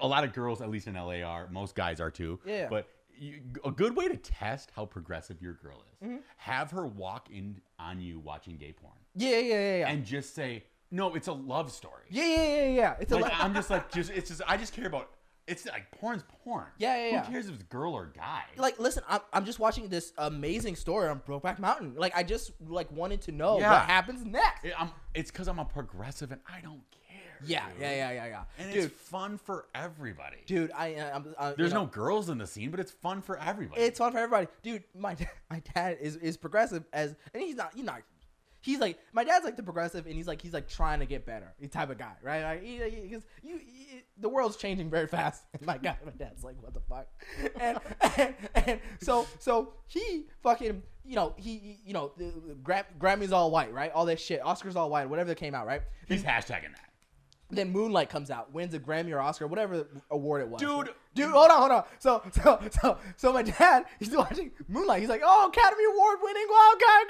a lot of girls, at least in LA, are. Most guys are too. Yeah. But a good way to test how progressive your girl is, have her walk in on you watching gay porn. Yeah. And just say, no, it's a love story. Yeah. It's like, I'm just like, I just care about. It's like porn's porn. Yeah. Who cares if it's girl or guy? Like, listen, I'm just watching this amazing story on Brokeback Mountain. Like, I just like wanted to know what happens next. It's because I'm a progressive and I don't care. Yeah. And dude, it's fun for everybody. Dude, there's no girls in the scene, but it's fun for everybody. It's fun for everybody, dude. My dad is progressive and he's not. He's like, my dad's like the progressive, and he's like trying to get better, type of guy, right? Like, because the world's changing very fast. And my dad's like, what the fuck? And so he fucking, the Grammy's all white, right? All that shit, Oscars all white, whatever that came out, right? He's hashtagging that. Then Moonlight comes out, wins a Grammy or Oscar, whatever award it was. Dude, hold on. So my dad, he's watching Moonlight. He's like, oh, Academy Award winning, wow, God,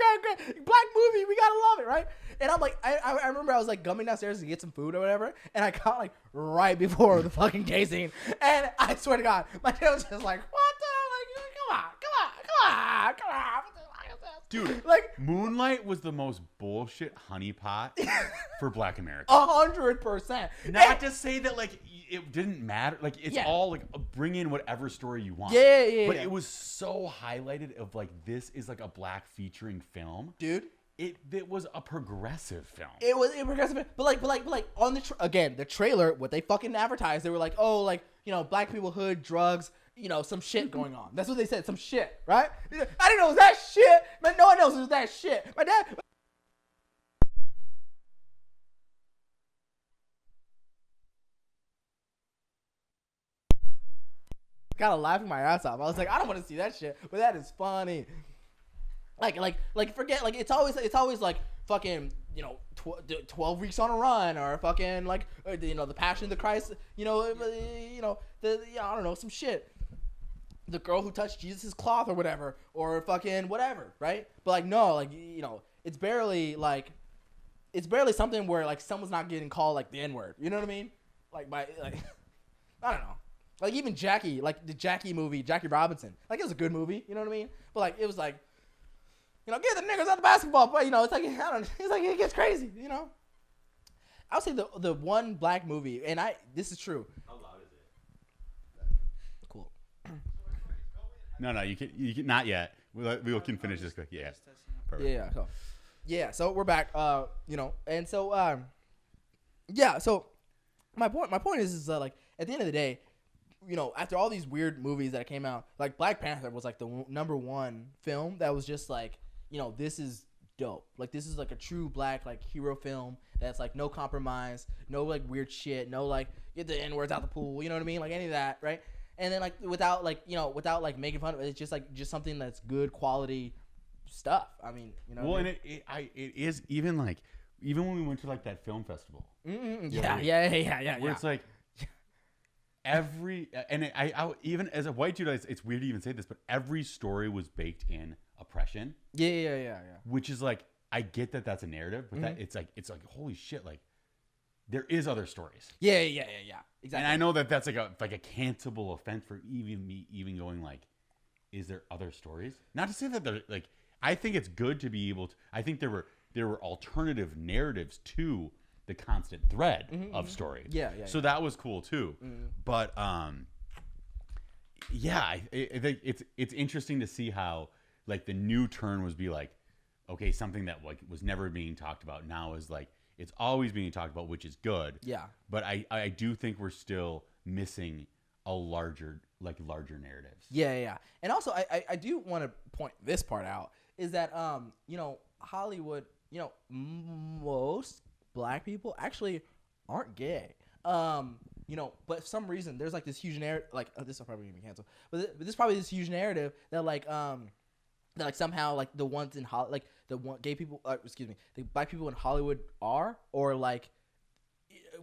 black movie, we gotta love it, right? And I'm like, I remember I was like gumming downstairs to get some food or whatever, and I got like right before the fucking gay scene, and I swear to God, my dad was just like, what the, like, come on. Dude, like, Moonlight was the most bullshit honeypot for Black Americans. 100%. Not to say that, like, it didn't matter. Like, it's all, like, bring in whatever story you want. Yeah. But it was so highlighted of, like, this is, like, a black featuring film. Dude. it was a progressive film. It was a progressive, but like on the the trailer, what they fucking advertised, they were like, oh, like, you know, black people, hood, drugs, you know, some shit going on. That's what they said, some shit, right? I didn't know it was that shit, man. No one knows it was that shit. My dad. Kind of laughing my ass off. I was like, I don't want to see that shit, but that is funny. Like forget, like it's always like fucking, you know, 12 weeks on a run, or fucking like, you know, the Passion of the Christ, you know, I don't know, some shit. The girl who touched Jesus' cloth or whatever, or fucking whatever, right? But like, no, like, you know, it's barely something where like someone's not getting called like the N-word. You know what I mean? Like I don't know. Like even Jackie, like the Jackie movie, Jackie Robinson, like it was a good movie. You know what I mean? But like it was like, you know, get the niggas out the basketball play. You know, it's like, I don't know, it's like it gets crazy. You know, I'll say the one black movie, and this is true. How loud is it? Cool. No, you can not yet. We can finish this quick. Yeah. Perfect. Yeah. So we're back. You know, and so yeah. So my point is that like at the end of the day, you know, after all these weird movies that came out, like Black Panther was like the number one film that was just like, you know, this is dope. Like this is like a true black like hero film that's like no compromise, no like weird shit, no like get the N-words out the pool, you know what I mean? Like any of that, right? And then like without making fun of it, it's just something that's good quality stuff. I mean, you know. Well, and it is even when we went to like that film festival. Yeah. Where it's like I even as a white dude, it's weird to even say this, but every story was baked in oppression. Yeah. Which is like, I get that that's a narrative, but that it's like holy shit, like there is other stories. Yeah. Exactly. And I know that that's like a cancelable offense for even going like, is there other stories? Not to say that they're like, I think it's good to be able to. I think there were alternative narratives to the constant thread of story. Yeah. So that was cool too. But yeah, I think it's interesting to see how like the new turn was be like, okay, something that like was never being talked about now is like it's always being talked about, which is good. Yeah. But I do think we're still missing a larger narratives. Yeah. And also I do want to point this part out is that you know, Hollywood, you know, most black people actually aren't gay. You know, but for some reason there's like this huge narrative, like this is probably gonna be canceled, but there's probably this huge narrative that like somehow like the ones in like the gay people, the black people in Hollywood are, or like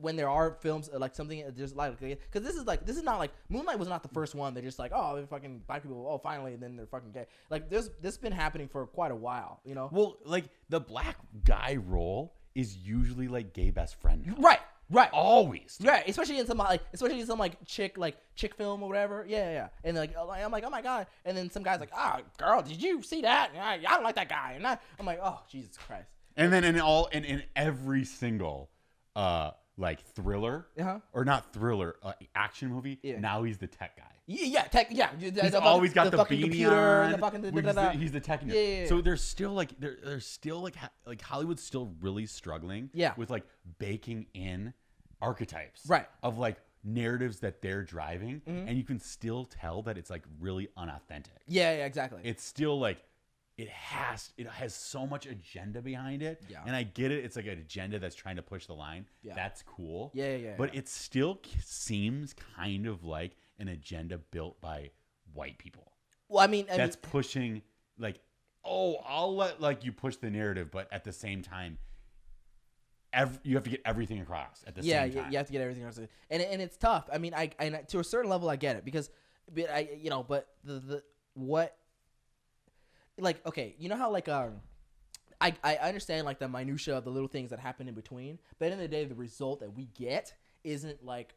when there are films like something there's like, because this is not like Moonlight was not the first one. They're just like, oh, they're fucking black people, oh finally, and then they're fucking gay. Like this has been happening for quite a while, you know. Well, like the black guy role is usually like gay best friend now. Right. Always. Right. Especially in some chick film or whatever. Yeah. And like I'm like, oh my god. And then some guy's like, girl, did you see that? I don't like that guy. And I'm like, oh Jesus Christ. And then in every single like thriller or not thriller action movie, now he's the tech guy. Yeah, tech. Yeah, he's always got the beanie computer on. And the fucking he's the tech. Yeah. So there's still like like Hollywood's still really struggling. With like baking in archetypes. Right. Of like narratives that they're driving, and you can still tell that it's like really unauthentic. Yeah, exactly. It's still like it has so much agenda behind it. Yeah. And I get it. It's like an agenda that's trying to push the line. Yeah. That's cool. Yeah. But it still seems kind of like an agenda built by white people. Well, I mean, that's pushing like, oh, I'll let like you push the narrative, but at the same time, you have to get everything across at the same time. You have to get everything across, and it's tough. I mean, I to a certain level I get it because, but the what. Like, okay, you know how like I understand like the minutia of the little things that happen in between, but at the end of the day, the result that we get isn't like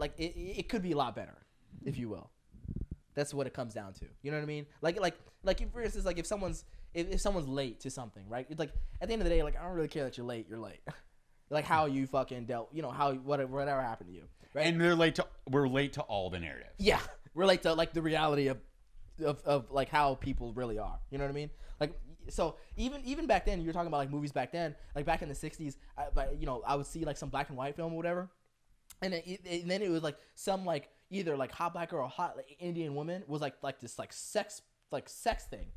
it could be a lot better, if you will. That's what it comes down to. You know what I mean? Like if, for instance, like if someone's late to something, right? It's like at the end of the day, like I don't really care that you're late. You're late. Like how you fucking dealt, you know, how whatever happened to you, right? And we're late to all the narratives. Yeah, we're late to like the reality of like how people really are. You know what I mean? Like so even back then, you were talking about like movies back then, like back in the 60s, I would see like some black and white film or whatever, and then it was like some like either like hot black girl or hot like Indian woman was like this like sex thing,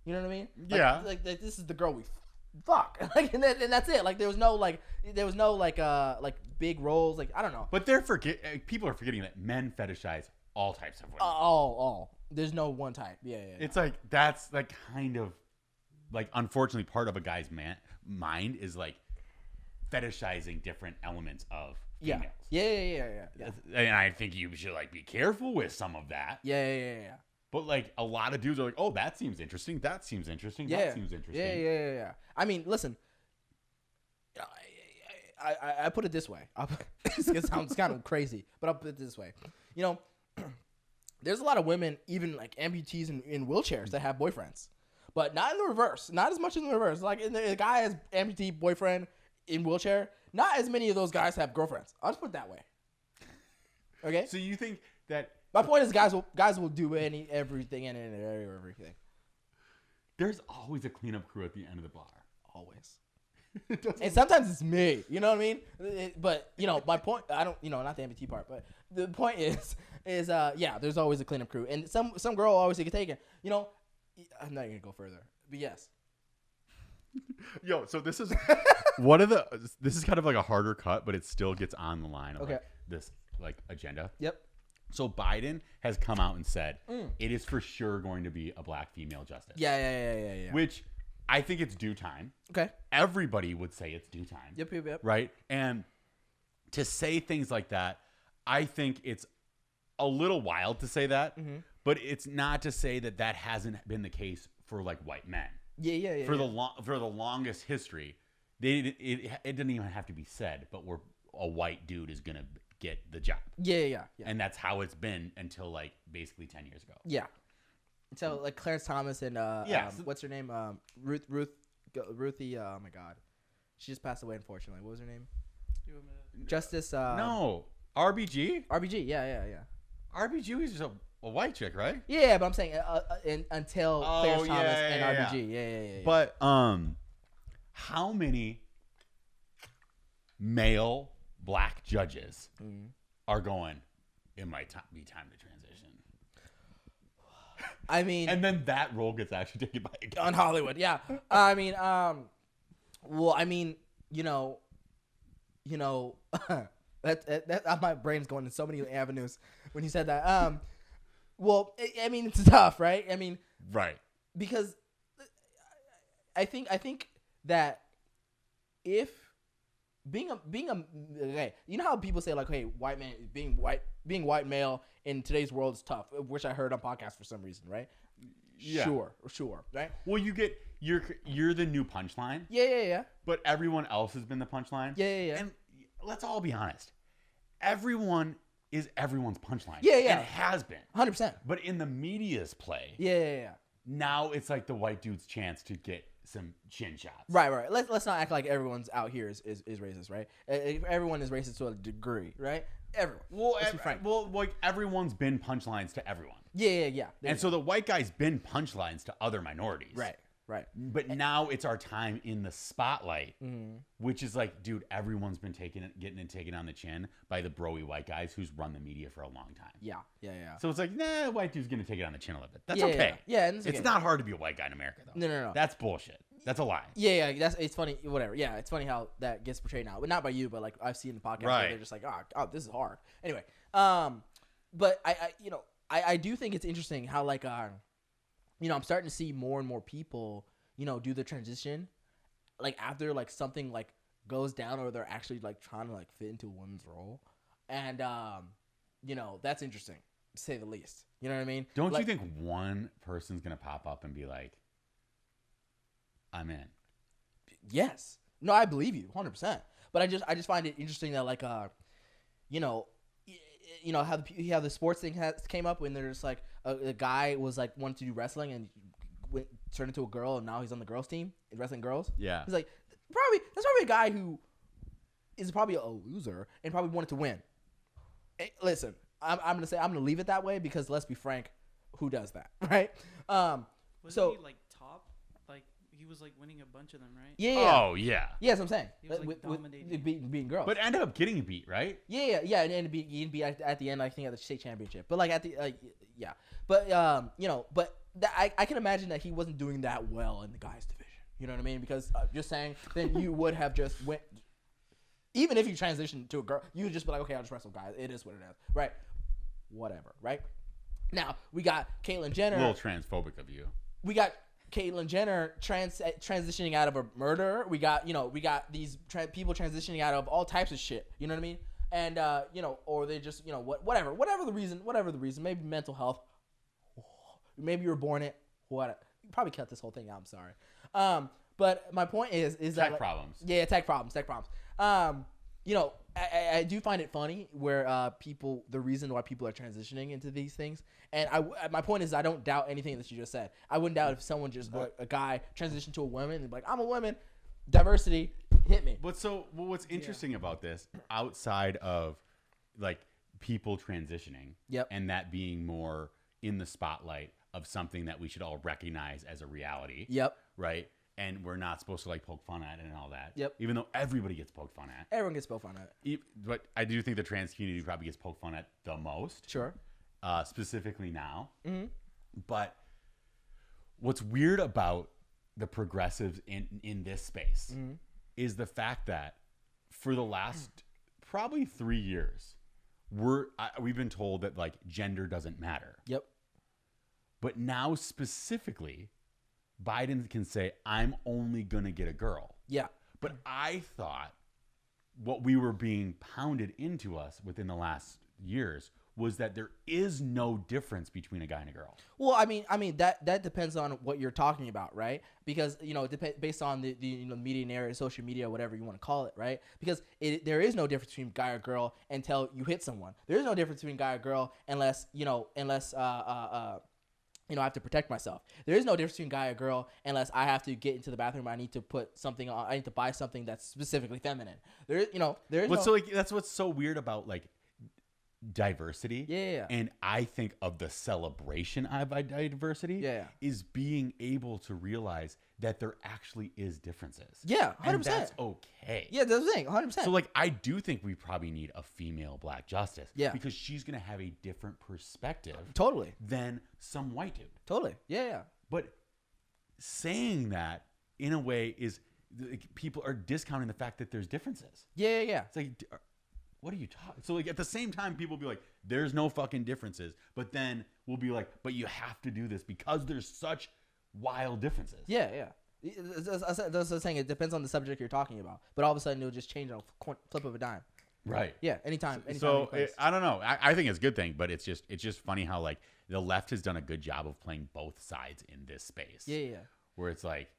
you know what I mean? Yeah. Like this is the girl we fuck, like and that's it. Like there was no like big roles, like I don't know. But people are forgetting that men fetishize all types of women. All. There's no one type. Yeah. It's like that's like kind of like unfortunately part of a guy's mind is like fetishizing different elements of females. Yeah. And I think you should like be careful with some of that. Yeah. But like a lot of dudes are like, oh, that seems interesting. That seems interesting. Yeah. That seems interesting. Yeah. I mean, listen. I put it this way. It sounds kind of crazy, but I'll put it this way. You know, there's a lot of women, even like amputees in wheelchairs, that have boyfriends, but not in the reverse. Not as much in the reverse. Like the guy has amputee boyfriend in wheelchair. Not as many of those guys have girlfriends. I'll just put it that way. Okay. So you think that my point is guys will do everything and everything. There's always a cleanup crew at the end of the bar. Always. And sometimes it's me, you know what I mean? But my point, I don't, not the amputee part, but the point is there's always a cleanup crew, and some girl will always get taken. I'm not gonna go further, but yes. Yo, so this is this is kind of like a harder cut, but it still gets on the line of like this like agenda. Yep. So Biden has come out and said it is for sure going to be a black female justice. Yeah. Which I think it's due time. Okay. Everybody would say it's due time. Yep. Right? And to say things like that, I think it's a little wild to say that, but it's not to say that hasn't been the case for like white men. Yeah. For the longest history, it didn't even have to be said, but a white dude is gonna get the job. Yeah. And that's how it's been until like basically 10 years ago. Yeah. So like Clarence Thomas and what's her name? Ruthie. Oh my God, she just passed away unfortunately. What was her name? Justice. No, RBG. RBG. Yeah. RBG was just a white chick, right? Yeah, but I'm saying until Clarence Thomas and RBG. Yeah. But how many male black judges are going? It might be time to transition. I mean, and then that role gets actually taken by a guy. On Hollywood. Yeah. I mean, well, I mean, that my brain's going in so many avenues when you said that. Well, I mean, it's tough, right? I mean, right. Because I think that if being a okay, you know how people say like, hey, white man being white male in today's world is tough, which I heard on podcasts for some reason, right? Yeah. Sure, right? Well, you're the new punchline. Yeah. But everyone else has been the punchline. Yeah. And let's all be honest. Everyone is everyone's punchline. Yeah. And it has been. 100%. But in the media's play. Yeah. Now it's like the white dude's chance to get some chin shots. Right. Let's not act like everyone's out here is racist, right? Everyone is racist to a degree, right? Everyone. Well, like everyone's been punchlines to everyone. Yeah. And so the white guy's been punchlines to other minorities. Right. But now it's our time in the spotlight, which is like, dude, everyone's been getting taken on the chin by the broy white guys who's run the media for a long time. Yeah. So it's like, nah, white dude's gonna take it on the chin a little bit. That's yeah, okay. Yeah, it's not hard to be a white guy in America, though. No. That's bullshit. That's a lie. Yeah. It's funny. Whatever. Yeah, it's funny how that gets portrayed now, but not by you, but like I've seen the podcast where they're just like, oh, this is hard. Anyway, but I do think it's interesting how like I'm starting to see more and more people, do the transition, like after like something like goes down or they're actually like trying to like fit into a woman's role, and that's interesting to say the least. You know what I mean? Don't you think one person's gonna pop up and be like, I'm in? Yes. No, I believe you 100%. But I just find it interesting that like how the sports thing came up when there's like a guy was like wanted to do wrestling and turned into a girl and now he's on the girls team in wrestling girls. Yeah. He's like that's probably a guy who is probably a loser and probably wanted to win. Hey, listen, I'm gonna leave it that way because let's be frank, who does that, right? Was he like top? Like he was like winning a bunch of them, right? Yeah. Oh yeah. Yeah, that's what I'm saying. He was like dominating. Beating girls. But ended up getting beat, right? Yeah, and getting beat at the end, I think, at the state championship. But like at the yeah. But I can imagine that he wasn't doing that well in the guys division. You know what I mean? Because just saying, then you would have just went. Even if you transitioned to a girl, you would just be like, okay, I'll just wrestle guys. It is what it is, right? Whatever, right? Now we got Caitlyn Jenner. A little transphobic of you. We got Caitlyn Jenner transitioning out of a murderer. We got these people transitioning out of all types of shit. You know what I mean? And or they just whatever the reason. Maybe mental health. Maybe you were born it. What? You probably cut this whole thing out. I'm sorry. But my point is that tech problems. Yeah, tech problems. I do find it funny where the reason why people are transitioning into these things, and my point is I don't doubt anything that you just said. I wouldn't doubt if someone just a guy transitioned to a woman and be like, I'm a woman, diversity, hit me. What's interesting about this, outside of like people transitioning, and that being more in the spotlight of something that we should all recognize as a reality, right? And we're not supposed to like poke fun at it and all that. Even though everybody gets poked fun at. Everyone gets poked fun at. But I do think the trans community probably gets poked fun at the most. Sure. Specifically now. Mm-hmm. But what's weird about the progressives in this space is the fact that for the last probably 3 years, we've been told that like gender doesn't matter. But now specifically, Biden can say, I'm only going to get a girl. But I thought what we were being pounded into us within the last years was that there is no difference between a guy and a girl. Well, I mean that depends on what you're talking about, right? Because based on the media narrative, social media, whatever you want to call it, right? Because there is no difference between guy or girl until you hit someone. There is no difference between guy or girl unless I have to protect myself. There is no difference between guy or girl unless I have to get into the bathroom. I need to put something on. I need to buy something that's specifically feminine. That's what's so weird about like diversity. And I think of the celebration of diversity is being able to realize that there actually is differences. 100%. And that's okay. That's the thing, 100%. So like I do think we probably need a female black justice. Yeah. Because she's gonna have a different perspective. Totally. Than some white dude. Totally. Yeah. But saying that in a way is like, people are discounting the fact that there's differences. Yeah. It's like, what are you talking? So like at the same time, people will be like, there's no fucking differences. But then we'll be like, but you have to do this because there's such wild differences. That's what I'm saying. It depends on the subject you're talking about. But all of a sudden, it'll just change on a flip of a dime. Right. Yeah. Anytime. So I don't know. I think it's a good thing, but it's just funny how like the left has done a good job of playing both sides in this space. Yeah. Where it's like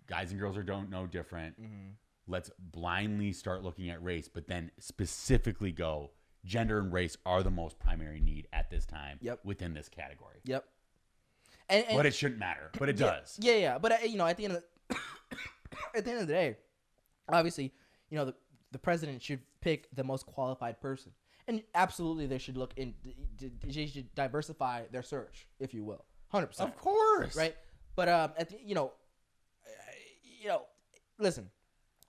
guys and girls are no different. Let's blindly start looking at race, but then specifically go gender and race are the most primary need at this time within this category. And but it shouldn't matter, but it does. Yeah. But at the end of the day, obviously, the president should pick the most qualified person, and absolutely they should they should diversify their search, if you will, 100%. Of course, right? But listen,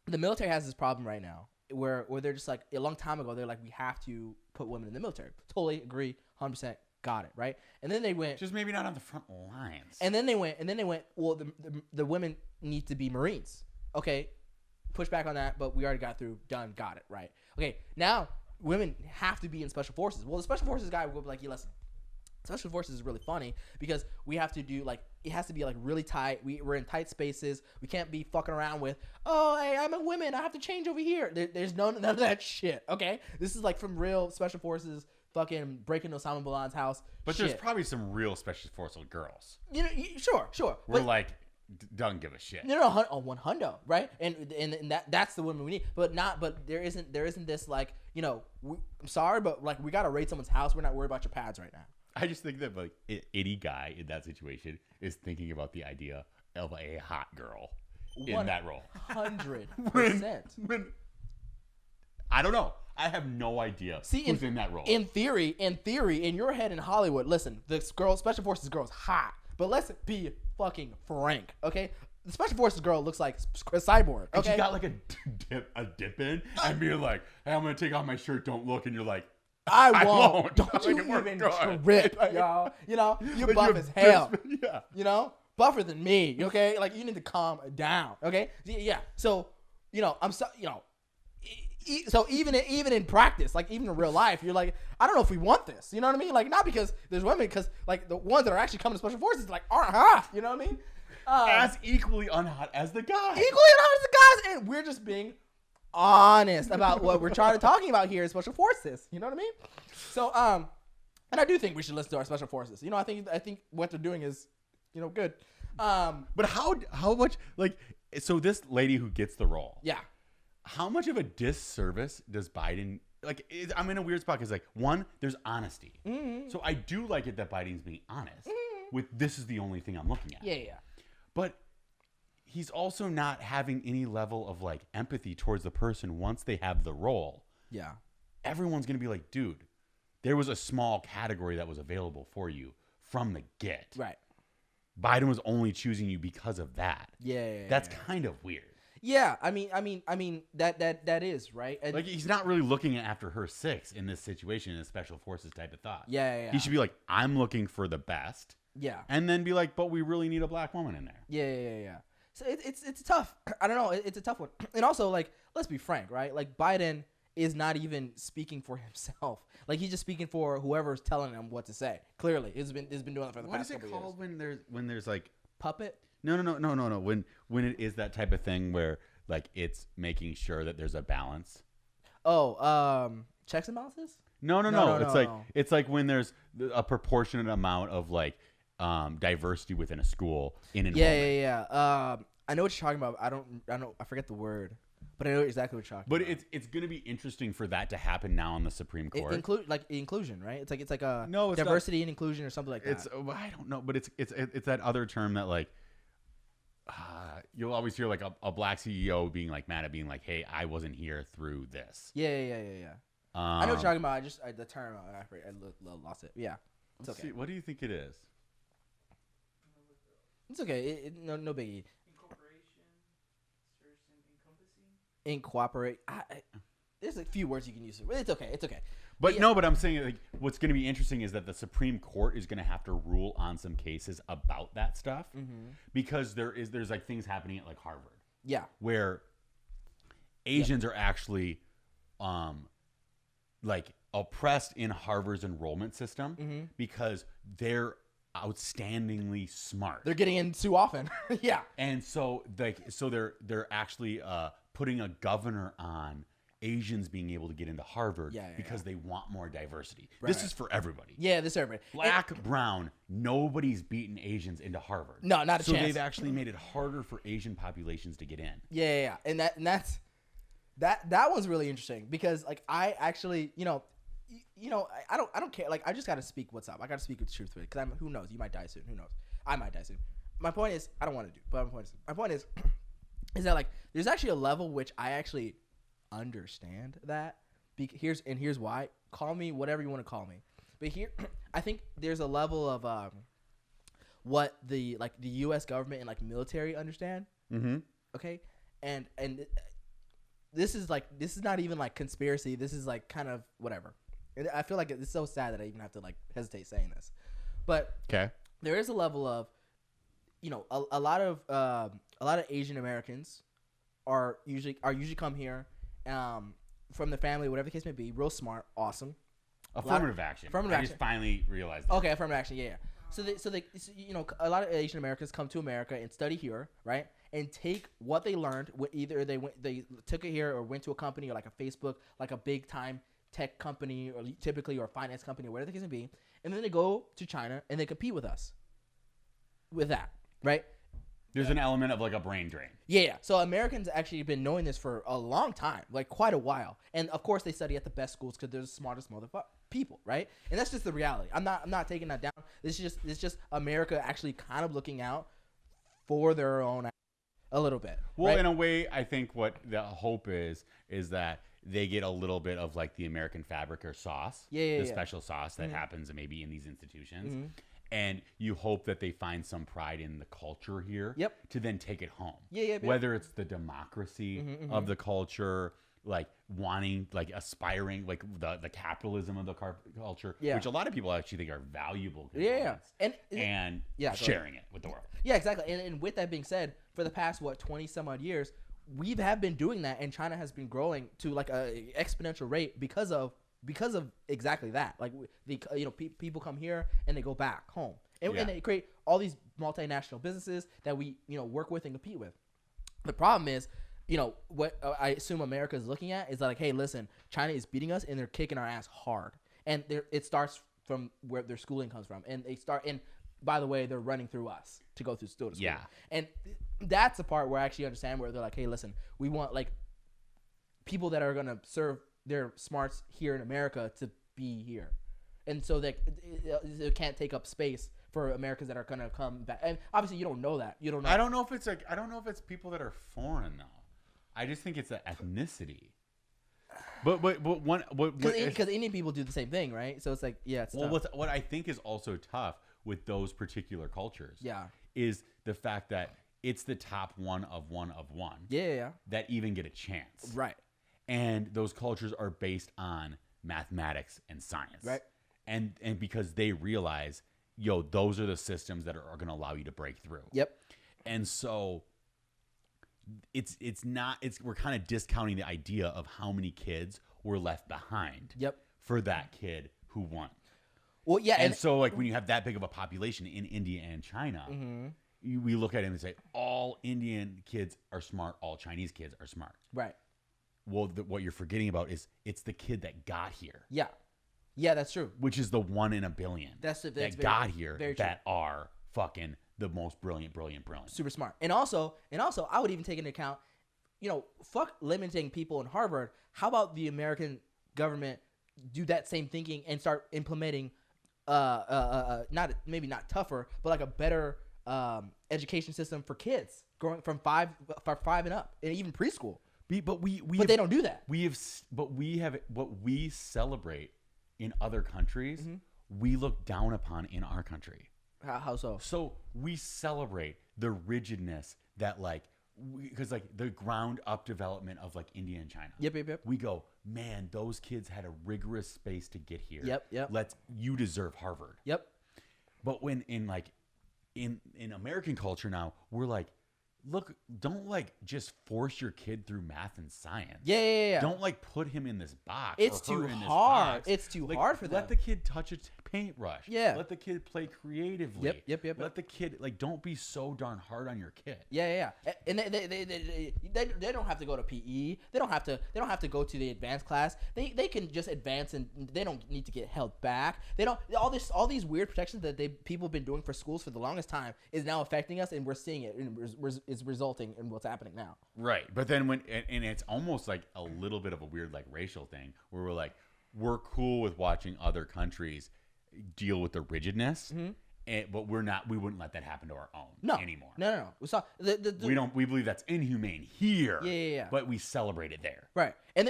the military has this problem right now where they're just like a long time ago they're like we have to put women in the military. Totally agree, 100%. Got it, right? And then they went just maybe not on the front lines. And then they went. Well, the women need to be Marines. Okay, push back on that, but we already got through. Done. Got it. Right. Okay. Now women have to be in special forces. Well, the special forces guy will be like, listen, special forces is really funny because we have to do like it has to be like really tight. We're in tight spaces. We can't be fucking around with hey, I'm a woman. I have to change over here. There's none of that shit. Okay, this is like from real special forces. Fucking breaking Osama bin Laden's house. But there's probably some real special forces girls. Sure. We're like, don't give a shit. No, 100, right? And that's the women we need. But there isn't this like, I'm sorry, but like we gotta raid someone's house. We're not worried about your pads right now. I just think that like any guy in that situation is thinking about the idea of a hot girl in that role. 100%. When I don't know. I have no idea who's in that role. In theory, in your head in Hollywood, listen, this girl, special forces girl is hot. But let's be fucking frank, okay? the special forces girl looks like a cyborg. Okay, and she got like a dip in, and being like, "Hey, I'm gonna take off my shirt. Don't look." And you're like, I won't. Don't like, you even trip, y'all. You know, you're buff as hell. Yeah. You know, buffer than me. Okay, like you need to calm down. Okay, yeah. So, you know, I'm so, you know, so even in practice, like even in real life, you're like, I don't know if we want this. You know what I mean? Like not because there's women, because like the ones that are actually coming to special forces like aren't hot. You know what I mean? As equally unhot as the guy. Equally unhot as the guys, and we're just being honest about what we're talking about here is special forces. You know what I mean? So and I do think we should listen to our special forces. You know, I think what they're doing is, you know, good. But how much, like, so this lady who gets the role, yeah, how much of a disservice does Biden, like, I'm in a weird spot because, like, one, there's honesty. Mm-hmm. So I do like it that Biden's being honest with this is the only thing I'm looking at. Yeah. But he's also not having any level of, like, empathy towards the person once they have the role. Yeah. Everyone's going to be like, dude, there was a small category that was available for you from the get. Right. Biden was only choosing you because of that. Yeah. That's kind of weird. Yeah, I mean that is right. And like he's not really looking after her six in this situation in a special forces type of thought. Yeah. He should be like, I'm looking for the best. Yeah. And then be like, but we really need a black woman in there. Yeah. So it's tough. I don't know. It's a tough one. And also, like, let's be frank, right? Like Biden is not even speaking for himself. Like he's just speaking for whoever's telling him what to say. Clearly, he's been doing that for the past couple years. What is it called when there's like puppet? No. When it is that type of thing where like it's making sure that there's a balance. Oh, checks and balances? No. It's like when there's a proportionate amount of like diversity within a school in enrollment. Yeah. I know what you're talking about. I forget the word, but I know exactly what you're talking about. But it's going to be interesting for that to happen now in the Supreme Court. Inclusion, right? It's like a no, it's diversity and inclusion or something like that. I don't know, but it's that other term that like you'll always hear like a black CEO being like mad at being like, hey, I wasn't here through this. Yeah. I know what you're talking about. The term I lost it. Yeah, it's okay. See, what do you think it is? It's okay. No biggie. Incorporation, encompassing. Incorporate. There's a few words you can use. It's okay. But yeah. No, but I'm saying like what's going to be interesting is that the Supreme Court is going to have to rule on some cases about that stuff because there's like things happening at like Harvard. Yeah. Where Asians are actually like oppressed in Harvard's enrollment system because they're outstandingly smart. They're getting in too often. Yeah. And so they're actually putting a governor on Asians being able to get into Harvard because they want more diversity. Right. This is for everybody. Yeah, this is everybody. Black, brown, nobody's beaten Asians into Harvard. No, not a chance. So they've actually made it harder for Asian populations to get in. Yeah. And that one's really interesting because like I actually, you know, I don't care. Like I just got to speak what's up. I got to speak with the truth with it because who knows? You might die soon. Who knows? I might die soon. My point is, I don't want to do. But my point is that like there's actually a level which I actually understand that. Here's why. Call me whatever you want to call me. But here, I think there's a level of what the U.S. government and like military understand. Mm-hmm. Okay, and this is not even like conspiracy. This is like kind of whatever. I feel like it's so sad that I even have to like hesitate saying this, but okay, there is a level of, you know, a lot of Asian Americans are usually come here, from the family, whatever the case may be, real smart, awesome. Affirmative action. I just finally realized that. Okay, affirmative action, yeah. So you know, a lot of Asian Americans come to America and study here, right? And take what they learned. Either they took it here or went to a company or like a Facebook, like a big time tech company or typically or a finance company or whatever the case may be, and then they go to China and they compete with us with that, right? There's an element of like a brain drain. Yeah. So Americans actually been knowing this for a long time, like quite a while. And of course they study at the best schools because they're the smartest people, right? And that's just the reality. I'm not taking that down. It's just America actually kind of looking out for their own a little bit. Well, right? In a way, I think what the hope is that they get a little bit of like the American fabric or sauce, the special sauce that happens maybe in these institutions. And you hope that they find some pride in the culture here to then take it home. Whether it's the democracy of the culture, like wanting, like aspiring, like the capitalism of the culture, which a lot of people actually think are valuable and sharing it with the world. Yeah, exactly. And with that being said, for the past 20 some odd years, we have been doing that, and China has been growing to like a exponential rate because of exactly that. Like people come here and they go back home, and they create all these multinational businesses that we work with and compete with. The problem is, what I assume America is looking at is like, hey, listen, China is beating us and they're kicking our ass hard, and it starts from where their schooling comes from, and by the way, they're running through us to go through school. And that's the part where I actually understand where they're like, hey, listen, we want like people that are gonna serve their smarts here in America to be here, and so that it can't take up space for Americans that are gonna come back. And obviously, you don't know that. You don't know. I don't know if it's people that are foreign though. I just think it's the ethnicity. But because Indian people do the same thing, right? So it's like it's tough. What I think is also tough with those particular cultures, is the fact that it's the top one of one that even get a chance, right? And those cultures are based on mathematics and science. Right. And because they realize, those are the systems that are going to allow you to break through. Yep. And so we're kind of discounting the idea of how many kids were left behind. Yep. For that kid who won. Well, yeah. And so like when you have that big of a population in India and China, we look at it and say all Indian kids are smart, all Chinese kids are smart. Right. Well, what you're forgetting about is it's the kid that got here. Yeah. Yeah, that's true. Which is the 1 in a billion that got here that are fucking the most brilliant. Super smart. And also, I would even take into account, fuck limiting people in Harvard. How about the American government do that same thinking and start implementing, not tougher, but like a better education system for kids growing from five and up, and even preschool. But they don't do that. What we celebrate in other countries, we look down upon in our country. How so? So we celebrate the rigidness that because the ground up development of like India and China. Yep. We go, man, those kids had a rigorous space to get here. Yep. You deserve Harvard. Yep. But when in American culture now, we're like, look, don't just force your kid through math and science. Yeah. Don't put him in this box. It's too hard. It's too hard for them. Let the kid touch a paintbrush. Yeah. Let the kid play creatively. Yep. Let the kid don't be so darn hard on your kid. Yeah. And they don't have to go to PE. They don't have to go to the advanced class. They can just advance, and they don't need to get held back. They don't all these weird protections that people have been doing for schools for the longest time is now affecting us, and we're seeing it, and is resulting in what's happening now. Right. But then when it's almost like a little bit of a weird racial thing where we're like, we're cool with watching other countries deal with the rigidness, but we wouldn't let that happen to our own anymore. No. We saw we believe that's inhumane here. Yeah. But we celebrate it there. Right. And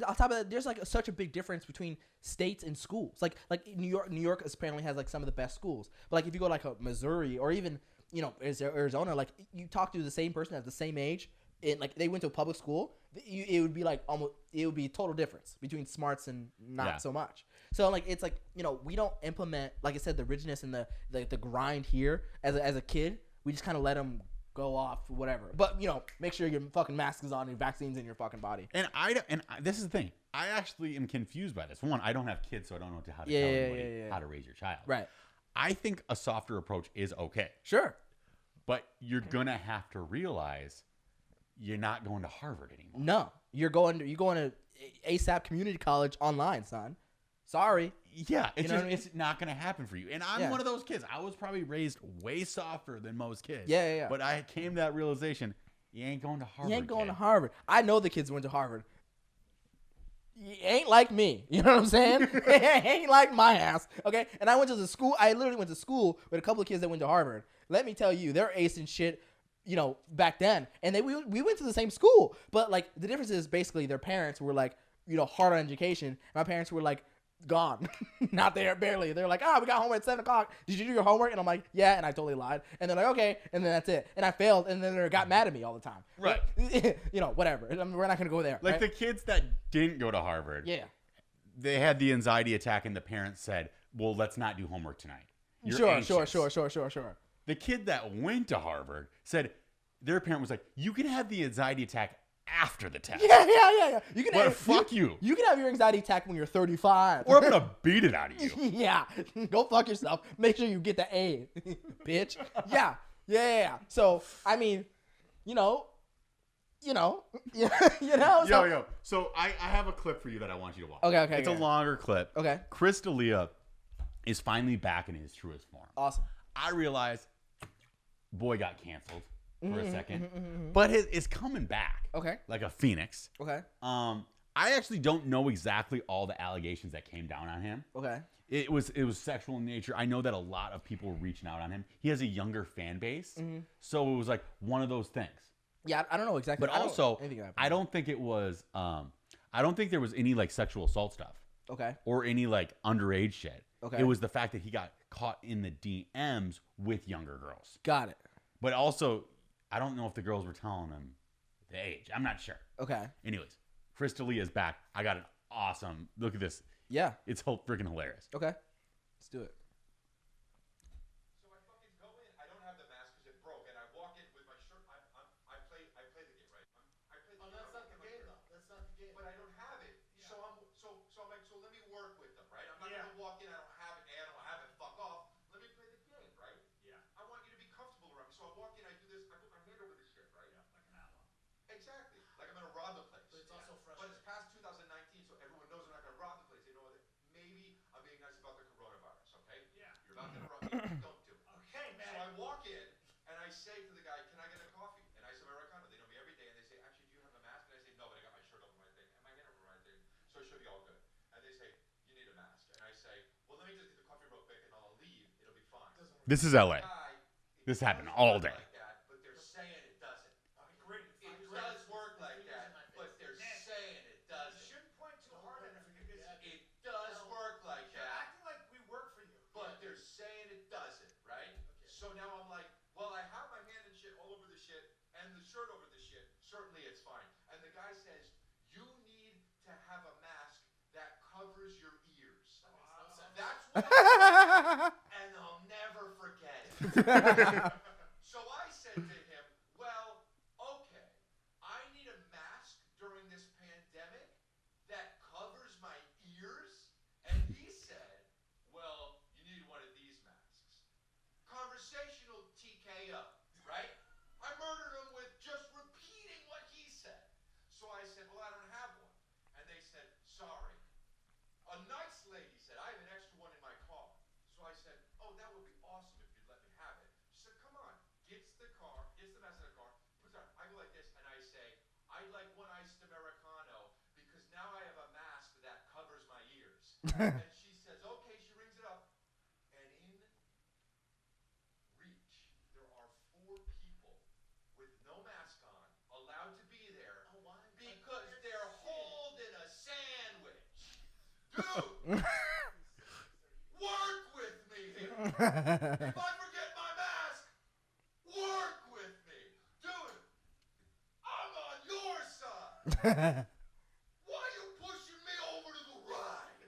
on top of that, there's such a big difference between states and schools. Like New York apparently has some of the best schools. But if you go a Missouri or even Arizona, you talk to the same person at the same age, and they went to a public school, it would be it would be a total difference between smarts and not so much. So it's we don't implement, like I said, the rigidness and the grind here as a kid. We just kind of let them go off whatever. But make sure your fucking mask is on, your vaccine's in your fucking body. And this is the thing. I actually am confused by this. One, I don't have kids, so I don't know how to tell anybody how to raise your child. Right. I think a softer approach is okay. Sure. But you're going to have to realize you're not going to Harvard anymore. No. You're going to ASAP Community College online, son. Sorry. Yeah. It's not going to happen for you. And I'm one of those kids. I was probably raised way softer than most kids. Yeah. But I came to that realization, you ain't going to Harvard. You ain't going to Harvard. I know the kids went to Harvard. You ain't like me. You know what I'm saying? Ain't like my ass. Okay? And I literally went to school with a couple of kids that went to Harvard. Let me tell you, they're acing shit, back then. And we went to the same school. But the difference is basically their parents were hard on education. My parents were gone. Not there, barely. They're like, we got home at 7 o'clock. Did you do your homework? And I'm like, yeah, and I totally lied. And they're like, okay, and then that's it. And I failed, and then they got mad at me all the time. Right. Whatever. I mean, we're not gonna go there. Like right? the kids that didn't go to Harvard. Yeah. They had the anxiety attack, and the parents said, well, let's not do homework tonight. You're Sure. The kid that went to Harvard said their parent was like, you can have the anxiety attack after the test. Yeah. You can But fuck you. You can have your anxiety attack when you're 35. Or I'm going to beat it out of you. Yeah. Go fuck yourself. Make sure you get the A, bitch. Yeah. So, I mean, So, Yo. So I have a clip for you that I want you to watch. Okay. It's a longer clip. Okay. Chris D'Elia is finally back in his truest form. Awesome. I realized boy got canceled for a second, but it's coming back. Okay. Like a phoenix. Okay. I actually don't know exactly all the allegations that came down on him. Okay. It was sexual in nature. I know that a lot of people were reaching out on him. He has a younger fan base, so it was like one of those things. Yeah, I don't know exactly. But also, I don't think it was. I don't think there was any like sexual assault stuff. Okay. Or any like underage shit. Okay. It was the fact that he got caught in the DMs with younger girls. Got it. But also, I don't know if the girls were telling him the age. I'm not sure. Okay. Anyways, Chris D'Elia is back. I got an awesome look at this. Yeah. It's freaking hilarious. Okay. Let's do it. So I fucking go in. I don't have the mask because it broke, and I walk in with my shirt. I play the game, right? I play the game. That's not the game, though. That's not the game. But I don't have it. Yeah. So I'm like, so let me work with them, right? I'm not gonna walk in. I don't have it. I don't have it. Fuck off. Let me play the game, right? Yeah. I want you to be comfortable around me. So I walk in. I do this. I put my hand over the shit, right? Yeah, like an outlaw. Exactly. Like I'm gonna rob the place. But it's also fresh. But it's past 2019, so everyone knows I'm not gonna rob the place. They know that maybe I'm being nice about the coronavirus. Okay? Yeah. You're about to interrupt me. Don't do it. Okay, man. So I walk in and I say to the guy, "Can I get a coffee?" And I say, "Americano." They know me every day, and they say, "Actually, do you have a mask?" And I say, "No, but I got my shirt over my thing and my hand over my thing, so it should be all good." And they say, "You need a mask." And I say, "Well, let me just get the coffee real quick, and I'll leave. It'll be fine." This is LA. Guy, This it happened does all work day. Like that, but they're saying it doesn't. Great. It does work like that, but they're saying it You doesn't. shouldn't point too hard at it because It does work like you're that. acting like we work for you. But they're saying it doesn't, right? Okay. So now I'm like, well, I have my hand and shit all over the shit and the shirt over the shit. Certainly it's fine. And the guy says, you need to have a mask that covers your ears. That's what I said, and I'll never forget it. So I said to him, well, okay, I need a mask during this pandemic that covers my ears. And he said, well, you need one of these masks. Conversational TKO, right? I murdered him with just repeating what he said. So I said, well, I don't have one. And they said, sorry. A nice lady said, I have an extra one in my car. So I said, oh, that would be awesome if you'd let me have it. She said, come on. Gets the mask in the car, puts it on. I go like this, and I say, I'd like one iced Americano because now I have a mask that covers my ears. And she says, okay, she rings it up. And in reach, there are 4 people with no mask on, allowed to be there because they're holding a sandwich. Dude, work with me here. If I forget my mask, work with me. Dude, I'm on your side. Why are you pushing me over to the right?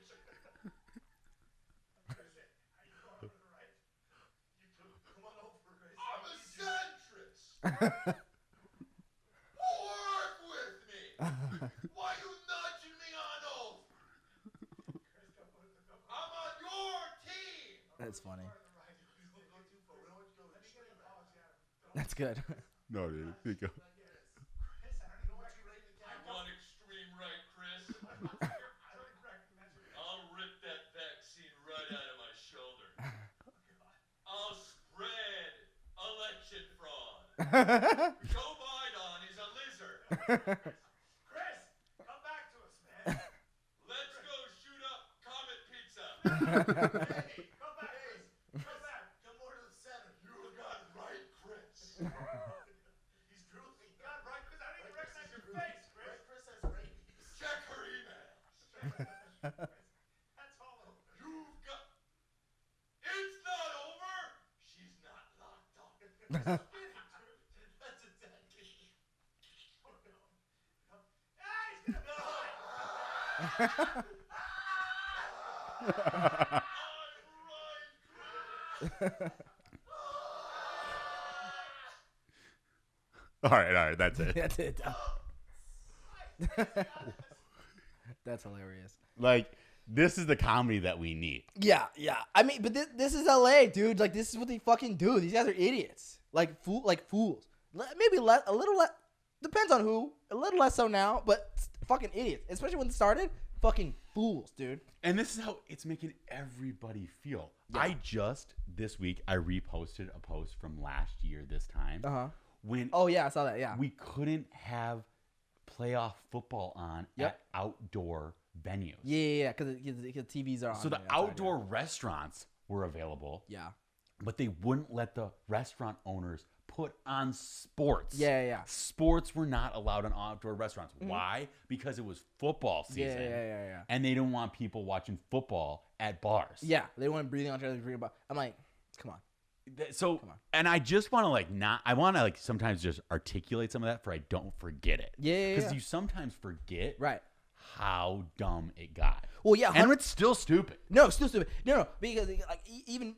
I'm a centrist. Work with me. Why you nudging me on over? I'm on your team. That's funny. That's good. No, dude. Here you go. I want extreme right, Chris. I'll rip that vaccine right out of my shoulder. I'll spread election fraud. Joe Biden is a lizard. Chris, come back to us, man. Let's go shoot up Comet Pizza. Hey, come back, Chris. Come back. Come more to the center. You got right, Chris. He's drooling. You got right, Chris. I didn't even recognize your face, Chris. Check her emails. That's all That's exactly. Oh no. Ah, he's gonna die. All right, that's it. That's it. That's hilarious. Like, this is the comedy that we need. Yeah. I mean, but this is LA, dude. Like, this is what they fucking do. These guys are idiots. Like fools. Maybe a little less. Depends on who. A little less so now, but fucking idiots. Especially when it started. Fucking fools, dude. And this is how it's making everybody feel. Yeah. This week, I reposted a post from last year this time. Uh-huh. When Oh, yeah, I saw that, yeah. we couldn't have playoff football on at outdoor venues. Yeah, because TVs are on. So the outdoor restaurants were available. Yeah. But they wouldn't let the restaurant owners put on sports. Yeah. Sports were not allowed in outdoor restaurants. Why? Because it was football season. Yeah. And they didn't want people watching football at bars. Yeah, they weren't breathing on each other. I'm like, come on. So, and I just want to I want to sometimes just articulate some of that for I don't forget it. Yeah. Because you sometimes forget Right. how dumb it got. Well, yeah. And it's still stupid. No, still stupid. No, because even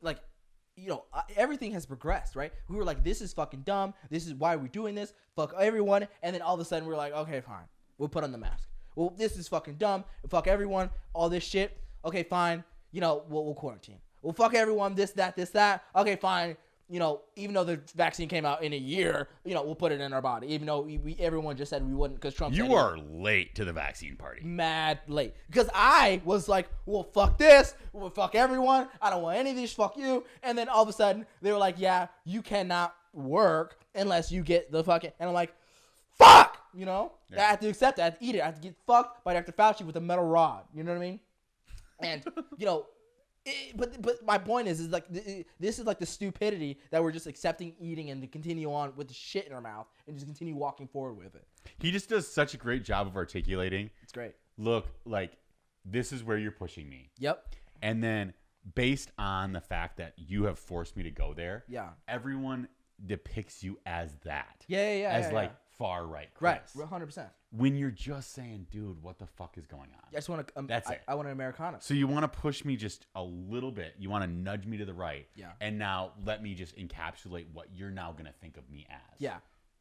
everything has progressed, right? We were like, this is fucking dumb. This is why we're doing this. Fuck everyone. And then all of a sudden we're like, okay, fine. We'll put on the mask. Well, this is fucking dumb. Fuck everyone. All this shit. Okay, fine. We'll quarantine. Well, fuck everyone. This, that. Okay, fine. Even though the vaccine came out in a year, we'll put it in our body. Even though everyone just said we wouldn't because Trump said You are late to the vaccine party. mad late. Because I was like, well, fuck this. Well, fuck everyone. I don't want any of these. Fuck you. And then all of a sudden, they were like, yeah, you cannot work unless you get the fucking... And I'm like, fuck! Yeah. I have to accept it. I have to eat it. I have to get fucked by Dr. Fauci with a metal rod. You know what I mean? And, but my point is like this is like the stupidity that we're just accepting eating and to continue on with the shit in our mouth and just continue walking forward with it. He just does such a great job of articulating. It's great. Look, this is where you're pushing me. Yep. And then based on the fact that you have forced me to go there, everyone depicts you as that. Yeah. Far right. Right. 100%. When you're just saying, dude, what the fuck is going on? I just want to. That's it. I want an Americano. So you want to push me just a little bit. You want to nudge me to the right. Yeah. And now let me just encapsulate what you're now going to think of me as. Yeah.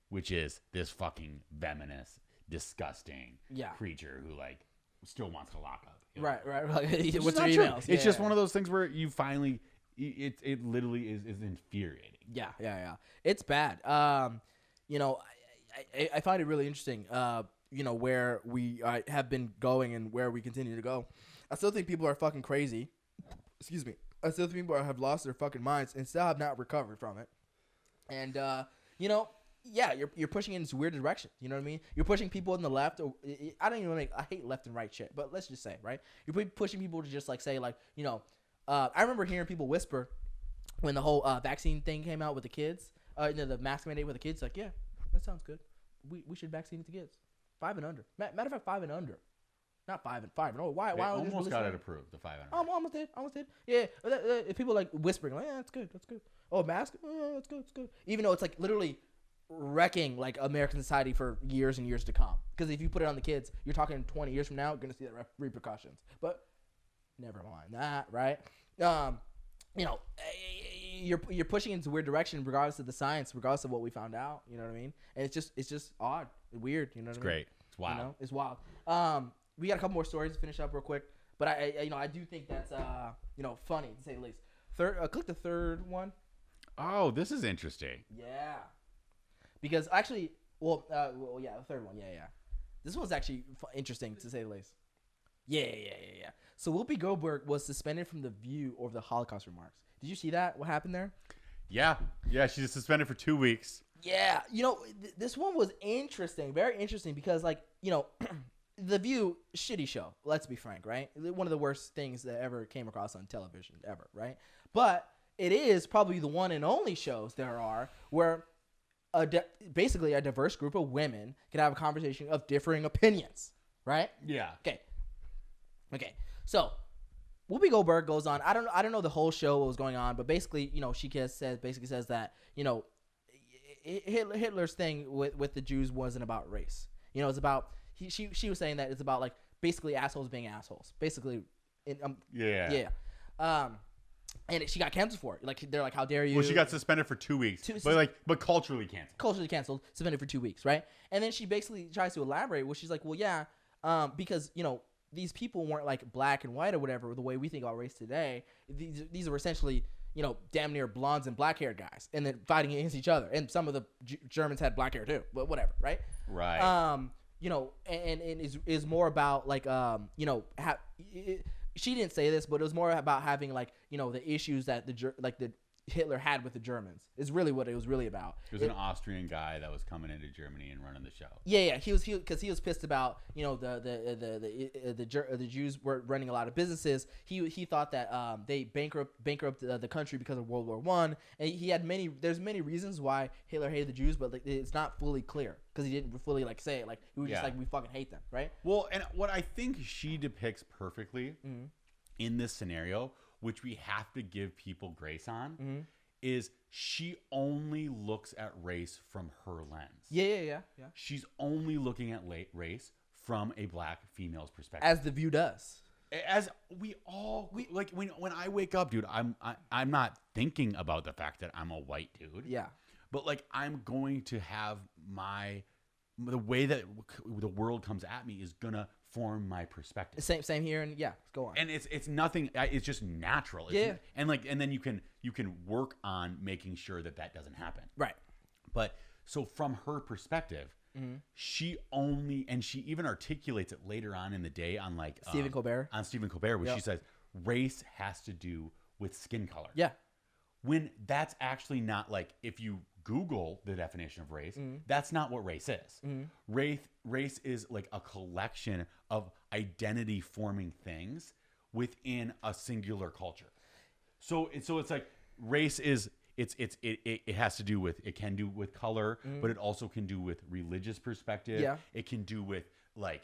Which is this fucking venomous, disgusting creature who still wants to lock up. Right. What's your emails? It's just one of those things where you finally, it literally is infuriating. Yeah. It's bad. I find it really interesting. Where we have been going and where we continue to go. I still think people are fucking crazy. Excuse me. I still think people have lost their fucking minds and still have not recovered from it. And you're pushing in this weird direction. You know what I mean? You're pushing people in the left. I hate left and right shit, but let's just say, right? You're pushing people to just say I remember hearing people whisper when the whole vaccine thing came out with the kids. The mask mandate with the kids. Like, yeah, that sounds good. We should vaccinate the kids, 5 and under. Matter of fact, 5 and under, not 5 and over. Why? They almost got it approved. The 5 and under. Almost did. Yeah, people whispering like, yeah, that's good. Oh, mask, that's good. Even though it's literally wrecking American society for years and years to come. Because if you put it on the kids, you're talking 20 years from now, you're gonna see the repercussions. But never mind that, right? You're pushing into a weird direction regardless of the science, regardless of what we found out. You know what I mean? And it's just odd, weird. You know what I mean? Great. It's wild. It's wild. We got a couple more stories to finish up real quick, but I do think that's funny to say the least. Click the third one. Oh, this is interesting. Yeah. Because actually, the third one. Yeah. This one's actually interesting to say the least. Yeah. So Whoopi Goldberg was suspended from The View over the Holocaust remarks. Did you see that? What happened there? Yeah. She's suspended for 2 weeks. Yeah. This one was interesting, very interesting because The View, shitty show. Let's be frank, right? One of the worst things that ever came across on television ever, right? But it is probably the one and only shows there are where basically a diverse group of women can have a conversation of differing opinions, right? Yeah. Okay. So Whoopi Goldberg goes on. I don't know the whole show what was going on, but basically, she says that Hitler's thing with the Jews wasn't about race. You know, it's about she was saying that it's about like basically assholes being assholes. Basically, yeah. And she got canceled for it. Like they're like, how dare you? Well, she got suspended for 2 weeks, but culturally canceled. Culturally canceled, suspended for 2 weeks, right? And then she basically tries to elaborate, where she's like, well, yeah, because you know these people weren't like black and white or whatever the way we think about race today. These are essentially, you know, damn near blondes and black haired guys, and then fighting against each other. And some of the Germans had black hair too, but whatever, right? Right. You know, and is more about like you know, she didn't say this, but it was more about having like, you know, the issues that the Hitler had with the Germans is really what it was really about. It was an Austrian guy that was coming into Germany and running the show. Yeah, he was pissed about, you know, the Jews were running a lot of businesses. He thought that they bankrupt the country because of World War I, and he had there's many reasons why Hitler hated the Jews, but like, it's not fully clear because he didn't fully like say it. Like he was just like, we fucking hate them, right? Well, and what I think she depicts perfectly in this scenario, which we have to give people grace on, is she only looks at race from her lens. Yeah. She's only looking at race from a black female's perspective. As The View does. As we like when I wake up, dude, I'm not thinking about the fact that I'm a white dude. Yeah. But like I'm going to have the way that the world comes at me is gonna form my perspective. Same here, and yeah, go on. And it's nothing. It's just natural. And then you can work on making sure that doesn't happen. Right. But so from her perspective, she even articulates it later on in the day on like Stephen Colbert, where she says race has to do with skin color. Yeah. When that's actually not, like, if you Google the definition of race, that's not what race is. Race is like a collection of identity forming things within a singular culture. So it's like race is it has to do with, it can do with color, but it also can do with religious perspective. Yeah. It can do with like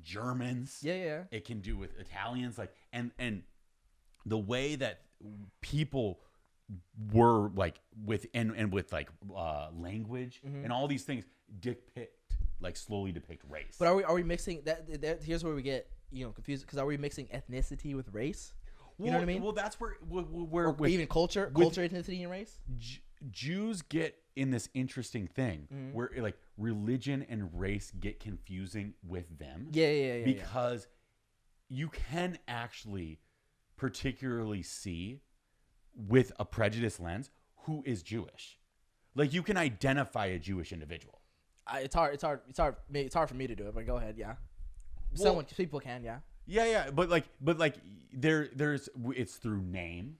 Germans. Yeah. It can do with Italians, like and the way that people were like with like language and all these things slowly depict race. But are we mixing that? Here's where we get confused, because are we mixing ethnicity with race? You know what I mean? Well, that's where even culture, ethnicity, and race. Jews get in this interesting thing where like religion and race get confusing with them. Yeah. Because you can actually particularly see with a prejudice lens who is Jewish. Like you can identify a Jewish individual. It's hard for me to do it, but go ahead. Yeah. Well, people can. Yeah. But there's it's through name.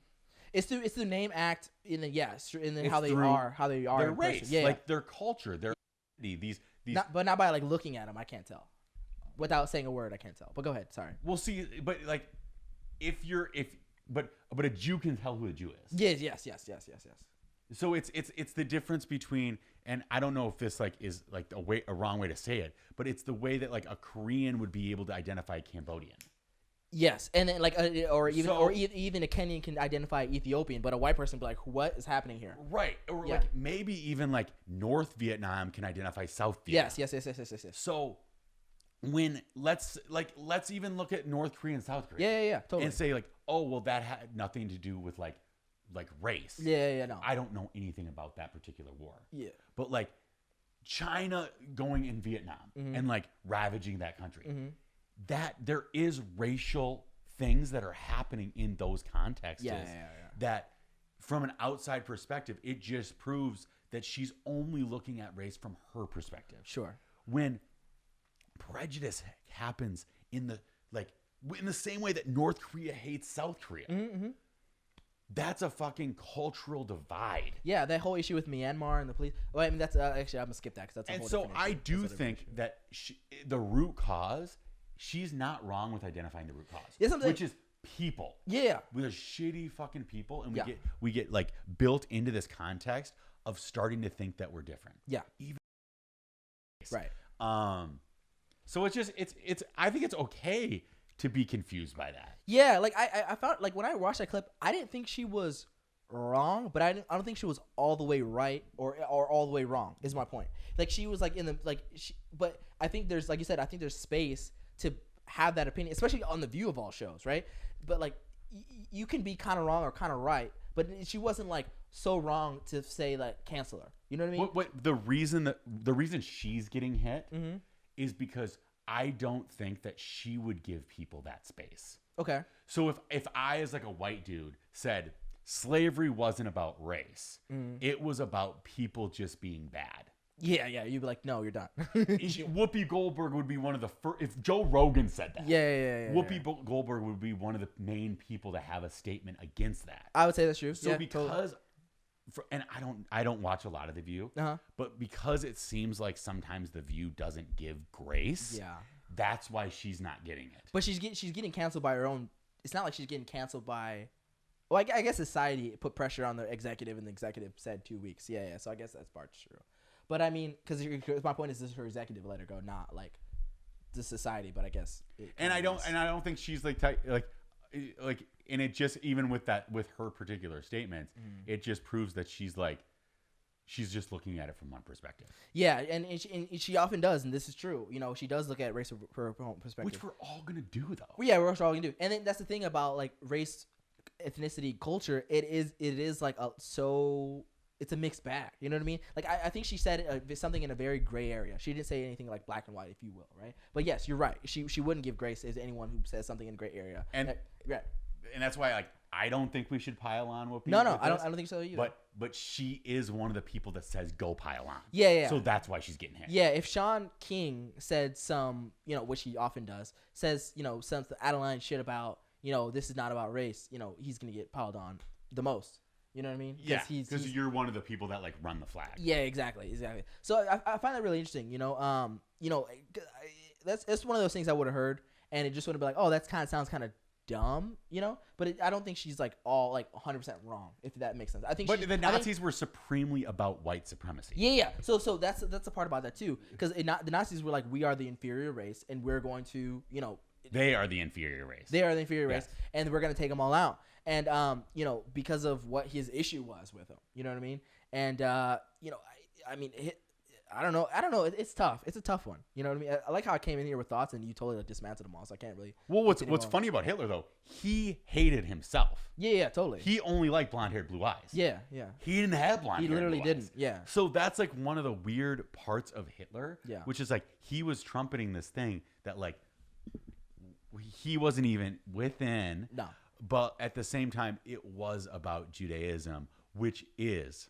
It's through name, act, and then how they are. Their race, like their culture, their these. Not by like looking at them. I can't tell. Without saying a word, I can't tell. But go ahead. Sorry. We'll see. But like, but a Jew can tell who a Jew is. Yes. So it's the difference between, and I don't know if this like is like a wrong way to say it, but it's the way that like a Korean would be able to identify a Cambodian. Yes, and then like even a Kenyan can identify Ethiopian, but a white person would be like, what is happening here? Right, or like maybe even like North Vietnam can identify South Vietnam. Yes. So when let's even look at North Korea and South Korea. Yeah, totally. And say like, oh well, that had nothing to do with like race. Yeah, no. I don't know anything about that particular war. Yeah. But like China going in Vietnam and like ravaging that country. That there is racial things that are happening in those contexts. Yeah. That from an outside perspective, it just proves that she's only looking at race from her perspective. Sure. When prejudice happens in the same way that North Korea hates South Korea. That's a fucking cultural divide. Yeah, that whole issue with Myanmar and the police. Well, I mean, that's actually I'm gonna skip that because that's a whole different issue. I do think that the root cause. She's not wrong with identifying the root cause, which is people. Yeah, we're shitty fucking people, and we get like built into this context of starting to think that we're different. Yeah, even right. So it's just it's. I think it's okay to be confused by that. Yeah, like I found like when I watched that clip, I didn't think she was wrong, but I don't think she was all the way right or all the way wrong. Is my point. Like she was like in the but I think there's, like you said, I think there's space to have that opinion, especially on the View of all shows, right? But like you can be kind of wrong or kind of right, but she wasn't like so wrong to say like cancel her. You know what I mean? What the reason she's getting hit is because I don't think that she would give people that space. Okay. So if I, as like a white dude, said slavery wasn't about race, it was about people just being bad. Yeah, you'd be like, no, you're done. Whoopi Goldberg would be one of the first. If Joe Rogan said that, Whoopi Goldberg would be one of the main people to have a statement against that. I would say that's true. So because, and I don't watch a lot of The View, but because it seems like sometimes The View doesn't give grace, that's why she's not getting it. But she's getting canceled by her own. It's not like she's getting canceled by. Well, I guess society put pressure on the executive, and the executive said 2 weeks. Yeah. So I guess that's part true. But I mean, because my point is, this is her executive let her go, not like the society. But I guess. I don't think she's like, and it just, even with her particular statements, it just proves that she's just looking at it from one perspective. Yeah, and she often does, and this is true. You know, she does look at race from her own perspective, which we're all gonna do, though. Well, yeah, we're all gonna do. And then that's the thing about like race, ethnicity, culture. It is like it's a mixed bag. You know what I mean? Like I think she said something in a very gray area. She didn't say anything like black and white, if you will, right? But yes, you're right. She wouldn't give grace to anyone who says something in a gray area. And right. And that's why, like, I don't think we should pile on Whoopi. No, I don't think so either. But she is one of the people that says go pile on. Yeah. So that's why she's getting hit. Yeah, if Sean King said some, which he often does, says, some out of line shit about, this is not about race, he's gonna get piled on the most. You know what I mean? Yeah, because you're one of the people that like run the flag. Yeah, exactly. So I find that really interesting. That's one of those things I would have heard, and it just would have been like, oh, that sounds kind of dumb, But I don't think she's like all like 100% wrong, if that makes sense. I think. But the Nazis were supremely about white supremacy. Yeah. So that's the part about that too, because the Nazis were like, we are the inferior race, and we're going to, They are the inferior race. They are the inferior race, and we're gonna take them all out. And because of what his issue was with them, you know what I mean? And I mean, I don't know. It's tough. It's a tough one. You know what I mean? I like how I came in here with thoughts, and you totally like dismantled them all. So I can't really. Well, what's funny about Hitler though? He hated himself. Yeah, totally. He only liked blonde-haired, blue eyes. Yeah. He didn't have blonde hair. He literally didn't. Eyes. Yeah. So that's like one of the weird parts of Hitler. Yeah. Which is like he was trumpeting this thing that like he wasn't even within. No. But at the same time, it was about Judaism, which is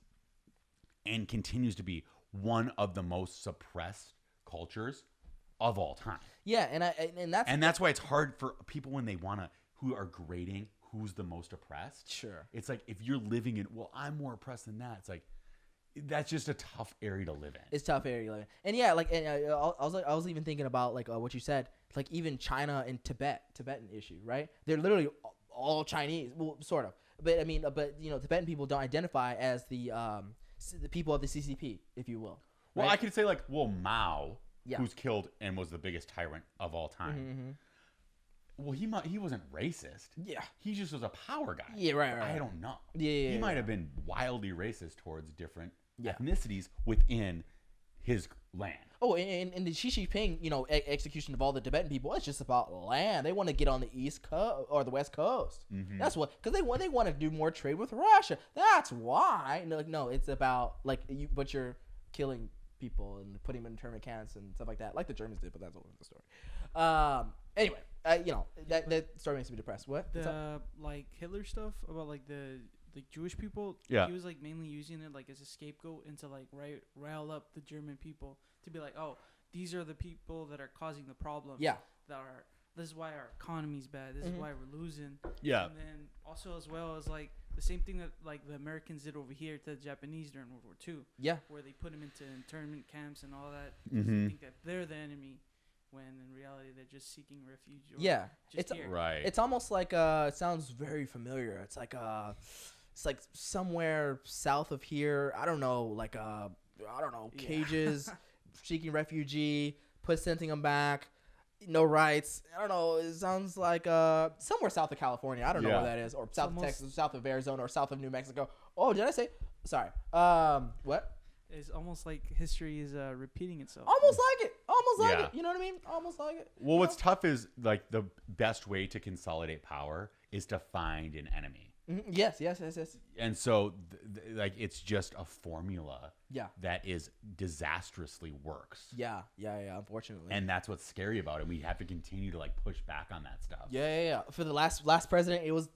and continues to be one of the most suppressed cultures of all time. Yeah, and that's why it's hard for people when they who are grading who's the most oppressed. Sure. It's like if you're living in, well, I'm more oppressed than that. It's like that's just a tough area to live in. It's a tough area to live in. And yeah, like I was even thinking about like what you said, like even China and Tibetan issue, right? They're literally all Chinese, well, sort of. But I mean, Tibetan people don't identify as the people of the CCP, if you will. Right? Well, I could say like, Mao, who's killed and was the biggest tyrant of all time. Well, he wasn't racist. Yeah, he just was a power guy. Yeah, right. I don't know. Yeah, he might have been wildly racist towards different ethnicities within his land. Oh, and the Xi Jinping, execution of all the Tibetan people, it's just about land. They want to get on the East Coast or the West Coast. That's what, because they want to do more trade with Russia. That's why. No, it's about but you're killing people and putting them in internment camps and stuff like that, like the Germans did. But that's the story. Anyway, that story makes me depressed. What the Hitler stuff about the Jewish people? Yeah, he was mainly using it as a scapegoat and to rile up the German people to be like, oh, these are the people that are causing the problem. Yeah, this is why our economy's bad. This is why we're losing. Yeah, and then also as well as the same thing that the Americans did over here to the Japanese during World War II. Yeah, where they put them into internment camps and all that. They think that they're the enemy, when in reality they're just seeking refuge. It's here. Right. It's almost like it sounds very familiar. It's like somewhere south of here. I don't know, cages, seeking refugee, sending them back. no rights. I don't know. It sounds like somewhere south of California. I don't know where that is, or south of Texas, or south of Arizona, or south of New Mexico. Oh, did I say? Sorry. What? It's almost like history is repeating itself. Almost like it. Almost like it. You know what I mean? Almost like it. Well, what's tough is like the best way to consolidate power is to find an enemy. Mm-hmm. Yes. And so, like, it's just a formula that is disastrously works. Yeah. Unfortunately. And that's what's scary about it. We have to continue to like push back on that stuff. Yeah. For the last president, it was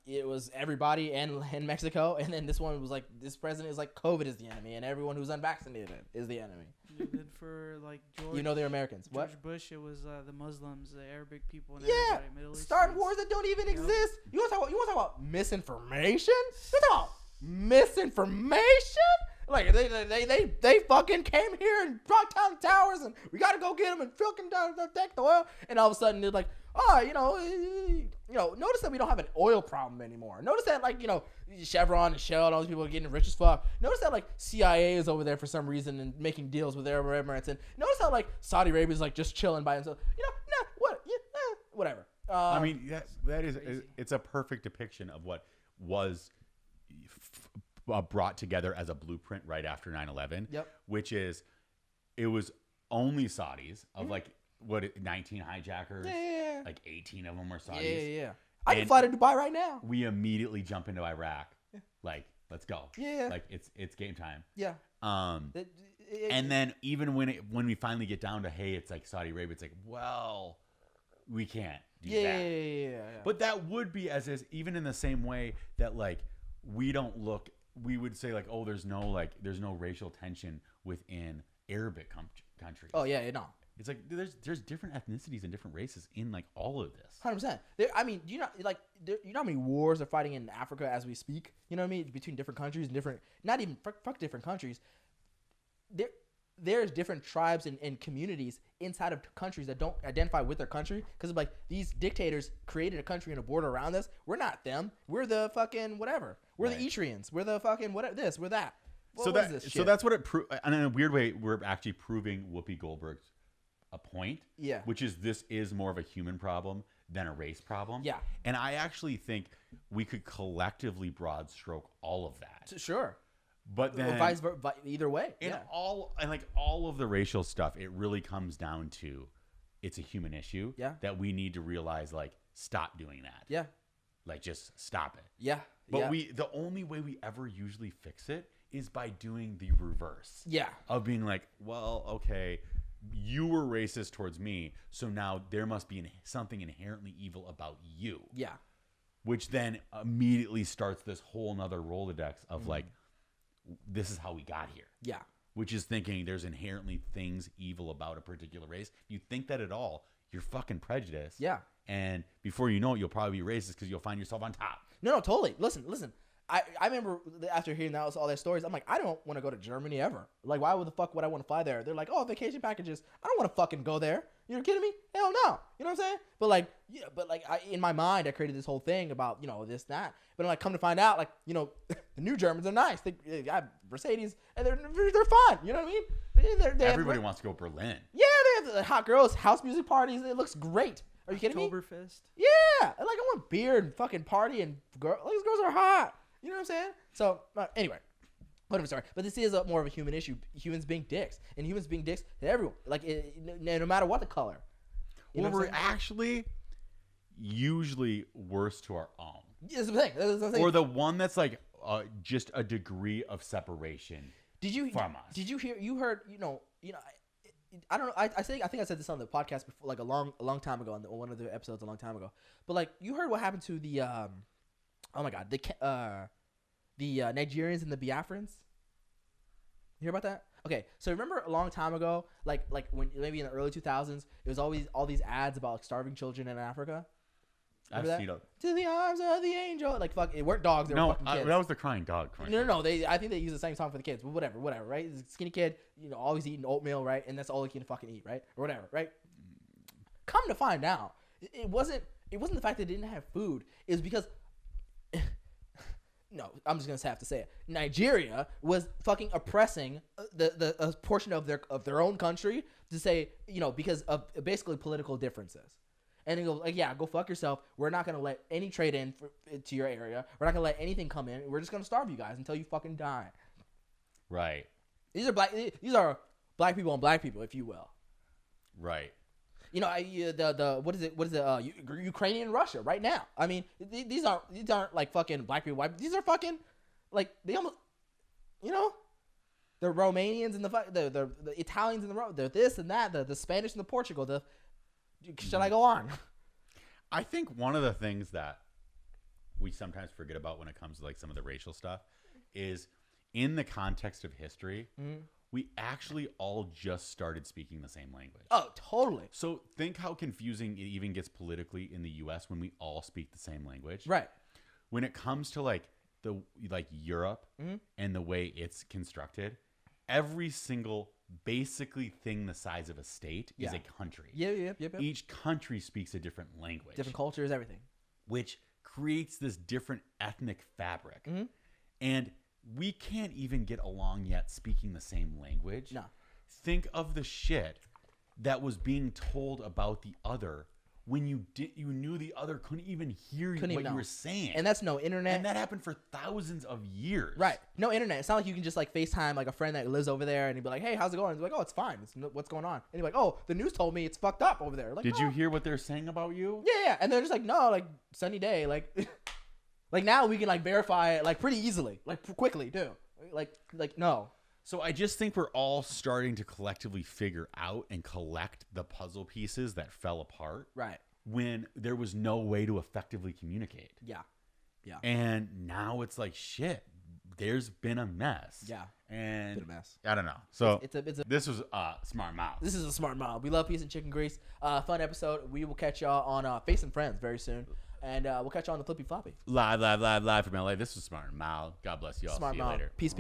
it was everybody and Mexico, and then this one was like this president is like COVID is the enemy, and everyone who's unvaccinated is the enemy. And then for like George, they're Americans. George What? Bush, it was the Muslims, the Arabic people, and Yeah, everybody, Middle East. starting wars that don't even exist. You want to talk about misinformation? You talk about misinformation? Like they fucking came here and brought down the towers, and we gotta go get them and fucking take the oil. And all of a sudden they're like, notice that we don't have an oil problem anymore. Notice that Chevron and Shell and all these people are getting rich as fuck. Notice that CIA is over there for some reason and making deals with Arab Emirates. And notice how Saudi Arabia is just chilling by themselves. Whatever. I mean, that is it's a perfect depiction of what was brought together as a blueprint right after 9/11. Yep. Which is, it was only Saudis of 19 hijackers. Yeah. 18 of them were Saudis. Yeah. I can fly to Dubai right now. We immediately jump into Iraq. Let's go. Yeah. It's game time. Yeah. And then even when we finally get down to, hey, it's Saudi Arabia, it's well, we can't do that. Yeah. But that would be even in the same way that we would say there's no racial tension within Arabic countries. Oh yeah, no. It's there's different ethnicities and different races in all of this. 100%. I mean, do you know how many wars are fighting in Africa as we speak? You know what I mean? Between different countries and different, not even fuck different countries. There's different tribes and communities inside of countries that don't identify with their country because these dictators created a country and a border around us. We're not them. We're the fucking whatever. We're the Etrians. We're the fucking whatever. This. We're that. So that's what it proves. And in a weird way, we're actually proving Whoopi Goldberg's a point. Yeah. Which is, this is more of a human problem than a race problem. Yeah. And I actually think we could collectively broad stroke all of that. Sure. But then vice versa, either way. All of the racial stuff, it really comes down to, it's a human issue. Yeah. That we need to realize, stop doing that. Yeah. Just stop it. Yeah. But the only way we ever usually fix it is by doing the reverse. Yeah. Of being well, okay, you were racist towards me, so now there must be something inherently evil about you. Yeah. Which then immediately starts this whole nother Rolodex of this is how we got here. Yeah. Which is thinking there's inherently things evil about a particular race. If you think that at all, you're fucking prejudiced. Yeah. And before you know it, you'll probably be racist because you'll find yourself on top. No, totally. Listen. I remember after hearing all their stories, I'm I don't want to go to Germany ever. Why would the fuck would I want to fly there? They're vacation packages. I don't want to fucking go there. You're kidding me? Hell no. You know what I'm saying? But in my mind, I created this whole thing about, this, that. But come to find out, the new Germans are nice. They got Mercedes, and they're fun. You know what I mean? Everybody wants to go to Berlin. Yeah, they have the hot girls, house music parties. It looks great. Are you kidding me? Oktoberfest. Yeah. I want beer and fucking party, and these girls are hot. You know what I'm saying? So, anyway. Whatever, sorry. But this is more of a human issue. Humans being dicks. And humans being dicks to everyone. No matter what the color. Well, we're actually usually worse to our own. That's the thing. That's the thing. Or the one that's just a degree of separation from us. Did you hear? You heard? I don't know. I think I said this on the podcast before, a long time ago, on one of the episodes a long time ago. But you heard what happened to the oh my god, the Nigerians and the Biafrans. You hear about that? Okay, so remember a long time ago, when maybe in the early 2000s, it was always all these ads about starving children in Africa. Remember I've seen it. To the arms of the angel. Fuck, it weren't dogs. They were fucking kids. That was the crying dog. No. I think they use the same song for the kids. But whatever, right? This skinny kid, always eating oatmeal, right? And that's all he can fucking eat, right? Or whatever, right? Come to find out, it wasn't the fact that they didn't have food. It was because no, I'm just gonna have to say it. Nigeria was fucking oppressing a portion of their own country to say, because of basically political differences. And they go like, yeah, go fuck yourself. We're not gonna let any trade in to your area. We're not gonna let anything come in. We're just gonna starve you guys until you fucking die. Right. These are black people and black people, if you will. Right. What is it? Ukrainian Russia right now. I mean, these aren't like fucking black people, white. These are fucking like they almost, the Romanians and the Italians and the this and that, the Spanish and the Portugal. Should I go on? I think one of the things that we sometimes forget about when it comes to like some of the racial stuff is in the context of history. Mm-hmm. We actually all just started speaking the same language. Oh, totally. So think how confusing it even gets politically in the U.S. when we all speak the same language. Right. When it comes to like Europe and the way it's constructed, every single basically thing the size of a state is a country. Yep. Each country speaks a different language. Different cultures, everything. Which creates this different ethnic fabric. Mm-hmm. And we can't even get along yet speaking the same language. No. Think of the shit that was being told about the other when you knew the other couldn't even hear what you were saying. And that's no internet. And that happened for thousands of years. Right. No internet. It's not like you can just like FaceTime like a friend that lives over there and you'd be like, hey, how's it going? And he's like, oh, it's fine. What's going on? And you're like, oh, the news told me it's fucked up over there. Like, did you hear what they're saying about you? Yeah. And they're just like, no, like sunny day. Like, like now we can like verify it like pretty easily, like quickly too. Like no. So I just think we're all starting to collectively figure out and collect the puzzle pieces that fell apart. Right. When there was no way to effectively communicate. Yeah. And now it's like, shit, there's been a mess. Yeah. And been a mess. I don't know. So this was Smart Mouth. This is a Smart Mouth. We love peace and chicken grease. Fun episode. We will catch y'all on Face and Friends very soon. And we'll catch y'all on the Flippy Floppy. Live from LA. This was Smart Mouth. God bless you all. Smart See you Mouth. later. Peace.